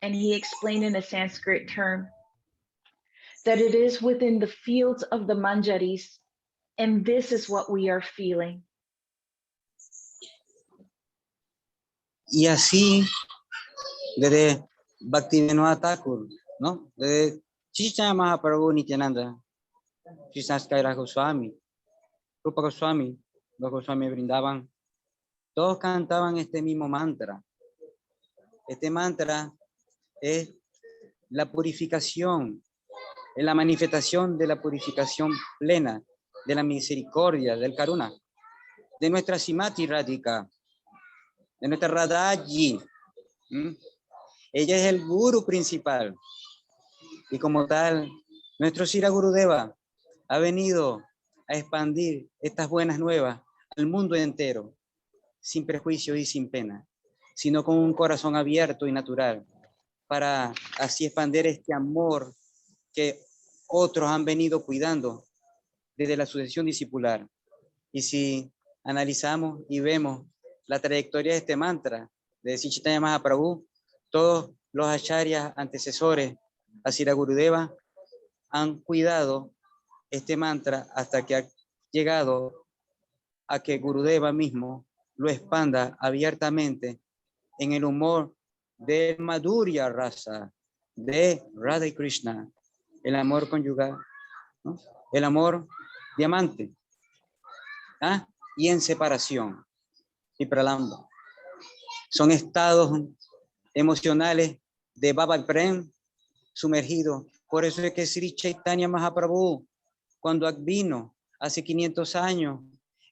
S4: And he explained in a Sanskrit term that it is within the fields of the manjaris, and this is what we are feeling.
S6: Y así, desde Bhaktivinoda Thakur, ¿no? Desde Chaitanya Mahaprabhu Nityananda, Krishnas Kaviraj Goswami, Rupa Goswami, los Goswami brindaban, todos cantaban este mismo mantra. Este mantra es la purificación, es la manifestación de la purificación plena, de la misericordia, del karuna, de nuestra Simati Radhika, de nuestra Radhaji. Ella es el guru principal. Y como tal, nuestro Sira Gurudeva ha venido a expandir estas buenas nuevas al mundo entero, sin prejuicio y sin pena, sino con un corazón abierto y natural, para así expandir este amor que otros han venido cuidando desde la sucesión discipular. Y si analizamos y vemos la trayectoria de este mantra de Chaitanya Mahaprabhu, todos los acharyas antecesores a Sira Gurudeva han cuidado este mantra hasta que ha llegado a que Gurudeva mismo lo expanda abiertamente en el humor de Madhurya Rasa, de Radha y Krishna, el amor conyugal, ¿no? El amor diamante, y en separación, y pralamba. Son estados emocionales de Baba Prem sumergidos. Por eso es que Sri Chaitanya Mahaprabhu, cuando vino hace 500 años,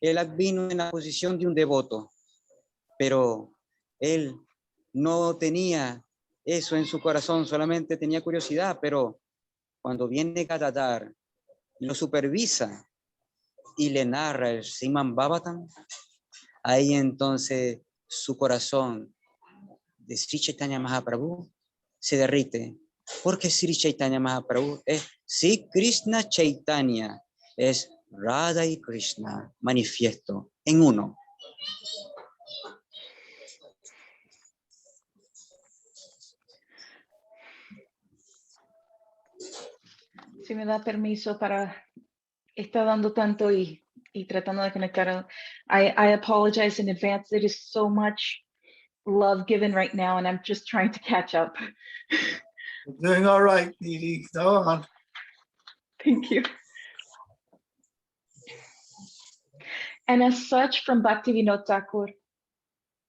S6: él vino en la posición de un devoto, pero él no tenía eso en su corazón, solamente tenía curiosidad. Pero cuando viene Gadadhar, lo supervisa y le narra el Srimad Bhagavatam, ahí entonces su corazón de Sri Chaitanya Mahaprabhu se derrite, porque Sri Chaitanya Mahaprabhu es Sri Krishna Chaitanya, es Radha y Krishna manifiesto en uno.
S4: Si me da permiso para estar dando tanto y tratando de conectar. I apologize in advance. There is so much love given right now, and I'm just trying to catch up.
S8: You're doing all right, Didi. Go on.
S4: Thank you. And as such, from Bhaktivinoda Thakur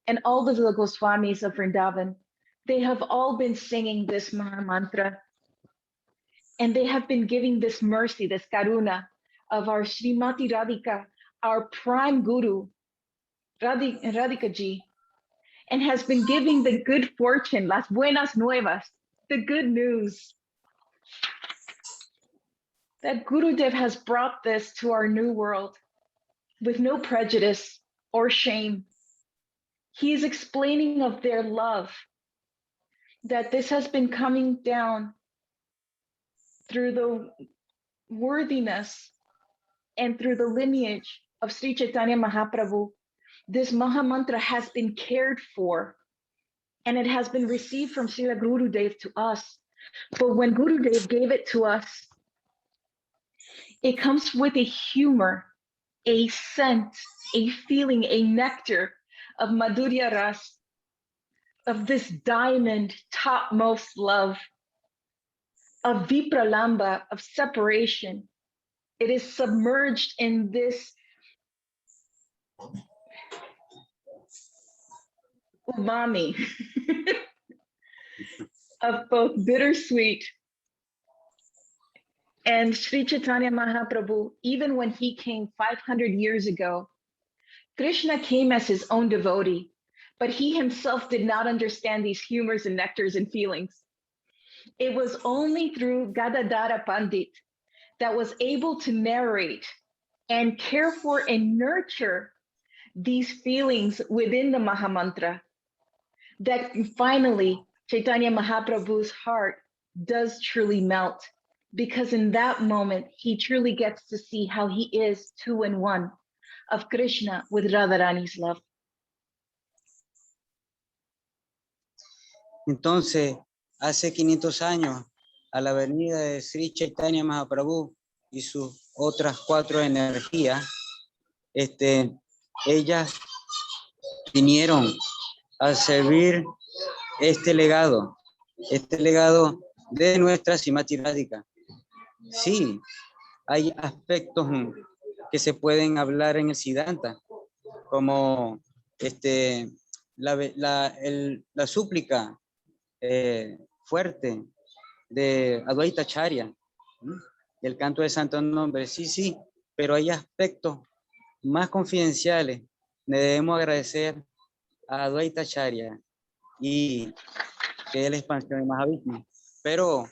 S4: and all of the Goswamis of Vrindavan, they have all been singing this Maha Mantra. And they have been giving this mercy, this karuna of our Srimati Radhika, our prime guru, Radhika ji, and has been giving the good fortune, las buenas nuevas, the good news. That Gurudev has brought this to our new world with no prejudice or shame. He is explaining of their love, that this has been coming down through the worthiness and through the lineage of Sri Chaitanya Mahaprabhu. This Maha Mantra has been cared for, and it has been received from Srila Gurudev to us. But when Gurudev gave it to us, it comes with a humor, a scent, a feeling, a nectar of Madhurya Ras, of this diamond topmost love, of Vipralamba, of separation. It is submerged in this umami of both bittersweet. And Sri Chaitanya Mahaprabhu, even when he came 500 years ago, Krishna came as his own devotee, but he himself did not understand these humors and nectars and feelings. It was only through Gadadhara Pandit that was able to narrate and care for and nurture these feelings within the Mahamantra, that finally Chaitanya Mahaprabhu's heart does truly melt, because in that moment he truly gets to see how he is two in one, of Krishna with Radharani's love.
S6: Entonces, hace 500 años, a la venida de Sri Chaitanya Mahaprabhu y sus otras 4 energías, ellas vinieron a servir este legado de nuestra Srimati Radhika. Sí, hay aspectos que se pueden hablar en el Siddhanta, como la súplica fuerte de Advaita Acharya, el canto de santo nombre, sí, pero hay aspectos más confidenciales. Le debemos agradecer a Advaita Acharya y que es la expansión de Mahavishnu. Pero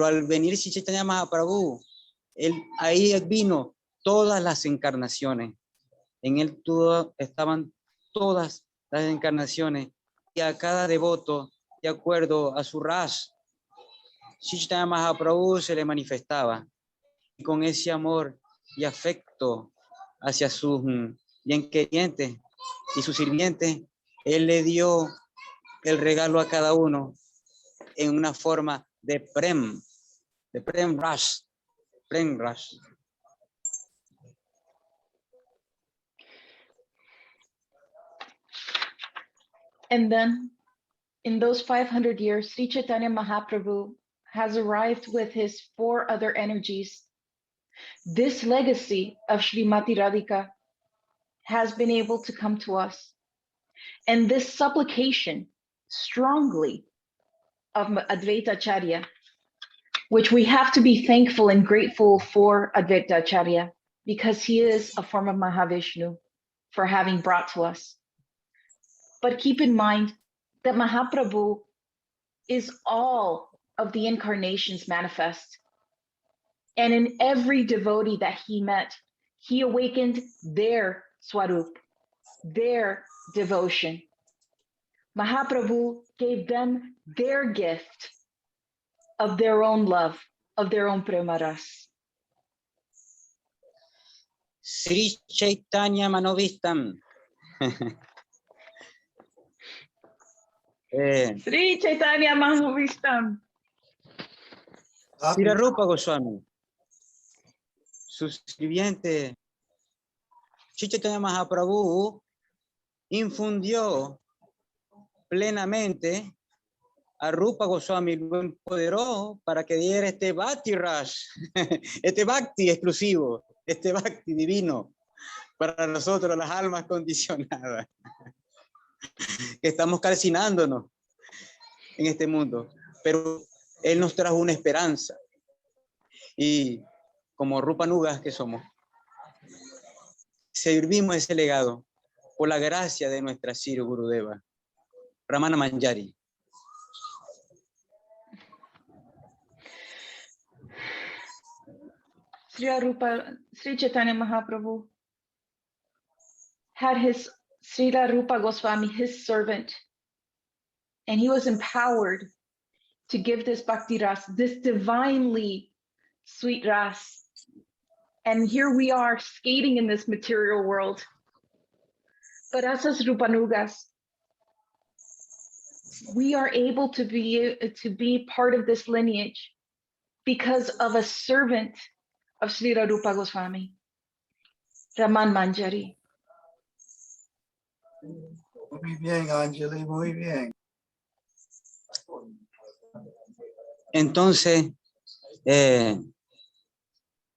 S6: al venir Sri Chaitanya Mahaprabhu, ahí vino todas las encarnaciones. En él estaban todas las encarnaciones y a cada devoto, de acuerdo a su ras, Sri Chaitanya Mahaprabhu se le manifestaba. Y con ese amor y afecto hacia sus bienquerientes y sus sirvientes, él le dio el regalo a cada uno en una forma de prem ras.
S4: And then, in those 500 years, Sri Chaitanya Mahaprabhu has arrived with his 4 other energies. This legacy of Srimati Radhika has been able to come to us. And this supplication strongly of Advaita Acharya, which we have to be thankful and grateful for Advaita Acharya, because he is a form of Mahavishnu for having brought to us. But keep in mind that Mahaprabhu is all of the incarnations manifest. And in every devotee that he met, he awakened their swarup, their devotion. Mahaprabhu gave them their gift of their own love, of their own premaras.
S6: Sri Chaitanya Manovistam.
S4: Sri Chaitanya Mahavistam.
S6: Sri Rupa Goswami, su sirviente, Sri Chaitanya Mahaprabhu infundió plenamente a Rupa Goswami, lo empoderó para que diera este Bhakti Rash, este Bhakti exclusivo, este Bhakti divino para nosotros, las almas condicionadas, que estamos calcinándonos en este mundo. Pero él nos trajo una esperanza. Y como Rupa Nugas que somos, servimos ese legado por la gracia de nuestra Sri Gurudeva, Ramana Manjari.
S4: Sri Chaitanya Mahaprabhu had his Srila Rupa Goswami, his servant, and he was empowered to give this bhakti ras, this divinely sweet ras. And here we are skating in this material world. But us as Rupanugas, we are able to be part of this lineage because of a servant of Sri Rupa Goswami, Raman Manjari.
S8: Muy bien, Anjali, muy bien.
S6: Entonces,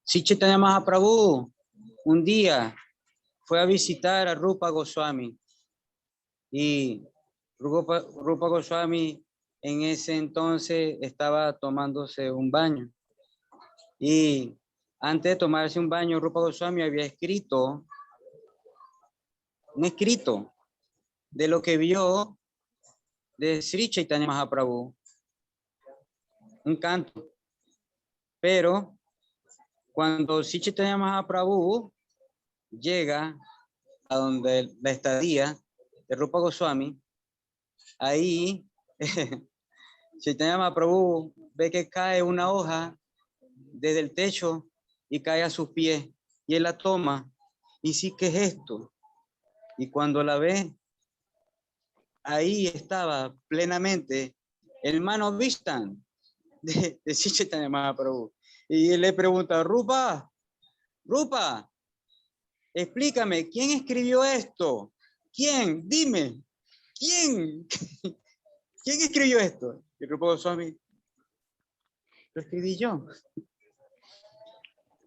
S6: Sri Chaitanya Mahaprabhu un día fue a visitar a Rupa Goswami y Rupa Goswami en ese entonces estaba tomándose un baño. Y antes de tomarse un baño, Rupa Goswami había escrito un escrito de lo que vio de Sri Chaitanya Mahaprabhu, un canto. Pero cuando Sri Chaitanya Mahaprabhu llega a donde la estadía de Rupa Goswami, ahí Chaitanya Mahaprabhu ve que cae una hoja desde el techo y cae a sus pies. Y él la toma y sí, ¿qué es esto? Y cuando la ve, ahí estaba plenamente el Mano Vishtan de Sri Chaitanya Mahaprabhu. Y él le pregunta, Rupa, explícame, ¿quién escribió esto? ¿Quién? Dime, ¿quién? ¿Quién escribió esto? Y Rupa Goswami, lo escribí yo.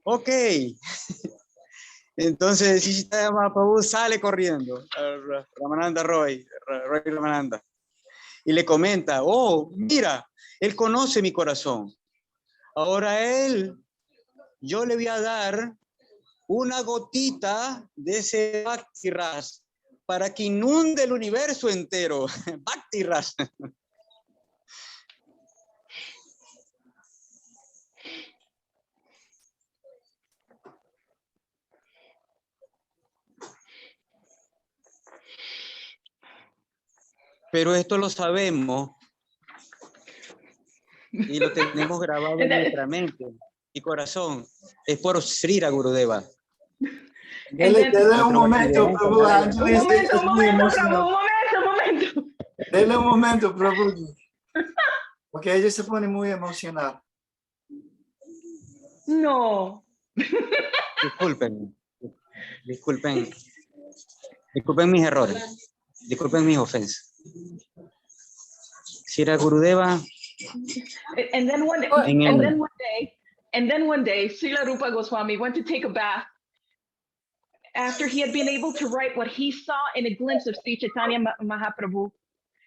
S6: Ok. Entonces Sri Chaitanya Mahaprabhu sale corriendo, Ramananda Roy Ramananda, y le comenta, oh, mira, él conoce mi corazón. Ahora yo le voy a dar una gotita de ese Bhakti Ras para que inunde el universo entero. Bhakti Ras. Pero esto lo sabemos y lo tenemos grabado en nuestra mente y corazón. Es por Srila Gurudeva.
S8: Dele un momento, Prabhu. Anjali
S7: Un momento,
S8: es muy
S7: Prabhu,
S8: emocionado.
S7: un momento.
S8: Dele un momento, Prabhu. Porque ella se pone muy emocional.
S7: No.
S6: Disculpen mis errores, disculpen mis ofensas. Srila Gurudeva.
S7: And then one day, Srila Rupa Goswami went to take a bath after he had been able to write what he saw in a glimpse of Sri Chaitanya Mahaprabhu.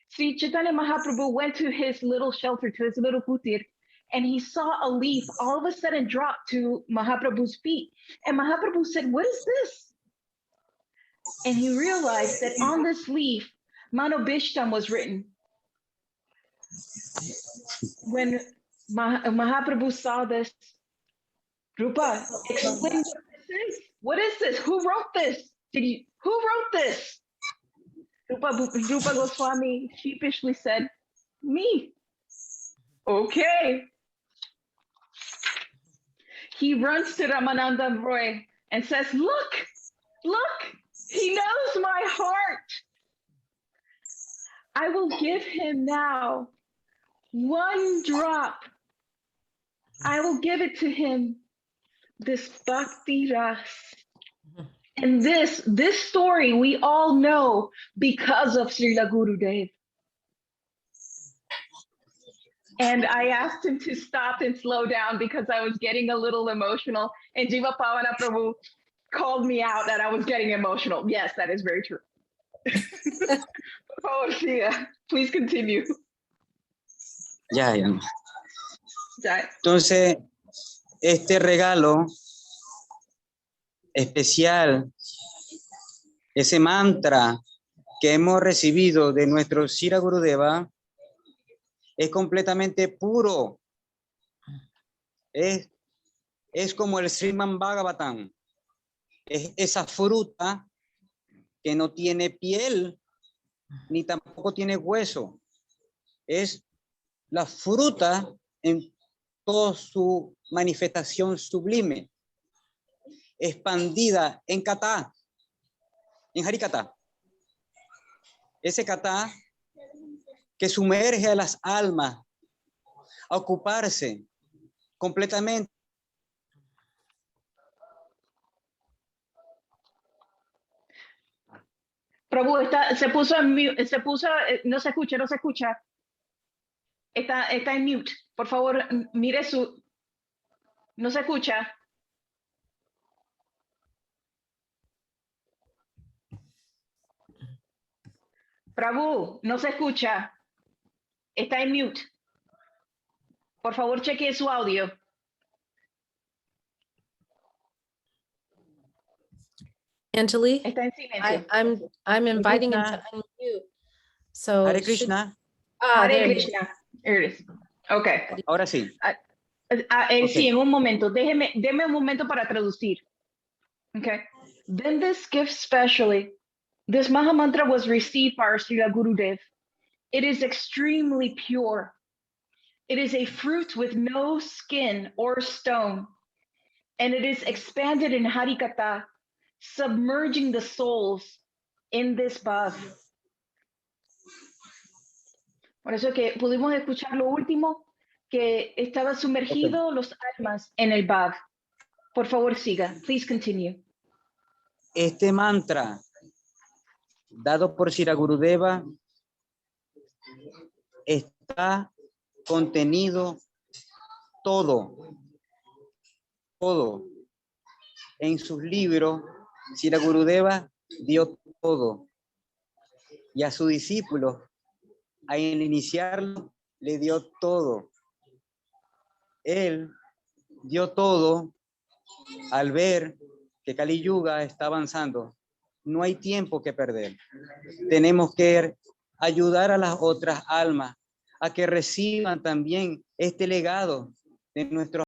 S7: Sri Chaitanya Mahaprabhu went to his little shelter, to his little kutir, and he saw a leaf all of a sudden drop to Mahaprabhu's feet. And Mahaprabhu said, what is this? And he realized that on this leaf, Manobishtam was written. When Mahaprabhu saw this, Rupa, explain what this is. What is this? Who wrote this? Who wrote this? Rupa Goswami sheepishly said, me. Okay. He runs to Ramananda Roy and says, look, he knows my heart. I will give him now one drop. I will give it to him, this Bhakti Ras. And this story we all know because of Srila Gurudev. And I asked him to stop and slow down because I was getting a little emotional. And Jiva Pavana Prabhu called me out that I was getting emotional. Yes, that is very true. Oh, Shia, please continue.
S6: Ya. Entonces, este regalo especial, ese mantra que hemos recibido de nuestro Srila Gurudeva, es completamente puro. Es como el Sriman Bhagavatam. Es esa fruta que no tiene piel ni tampoco tiene hueso. Es la fruta en toda su manifestación sublime, expandida en Katá, en Harikatá. Ese Katá que sumerge a las almas a ocuparse completamente.
S7: Prabhu, se puso en mute, no se escucha. Está en mute. Por favor, mire no se escucha. Prabhu, no se escucha. Está en mute. Por favor, chequee su audio.
S1: Anjali,
S7: Está en silencio.
S1: I'm inviting him to unmute. So
S6: Hare Krishna.
S7: Hare
S1: there
S7: Krishna. Here it is. Okay.
S6: Ahora sí.
S7: Sí, en un momento. Deme un momento para traducir. Okay. Then this gift specially, this Mahamantra was received by our Srila Gurudev. It is extremely pure. It is a fruit with no skin or stone. and it is expanded in Harikata, submerging the souls in this bhav. Por eso que pudimos escuchar lo último, que estaba sumergido los almas en el bhav. Por favor, siga. Please continue.
S6: Este mantra, dado por Sri Gurudeva, está contenido todo. En sus libros, Sri Gurudeva dio todo. Y a su discípulo, al iniciarlo, le dio todo. Él dio todo al ver que Kali Yuga está avanzando. No hay tiempo que perder. Tenemos que ayudar a las otras almas a que reciban también este legado de nuestros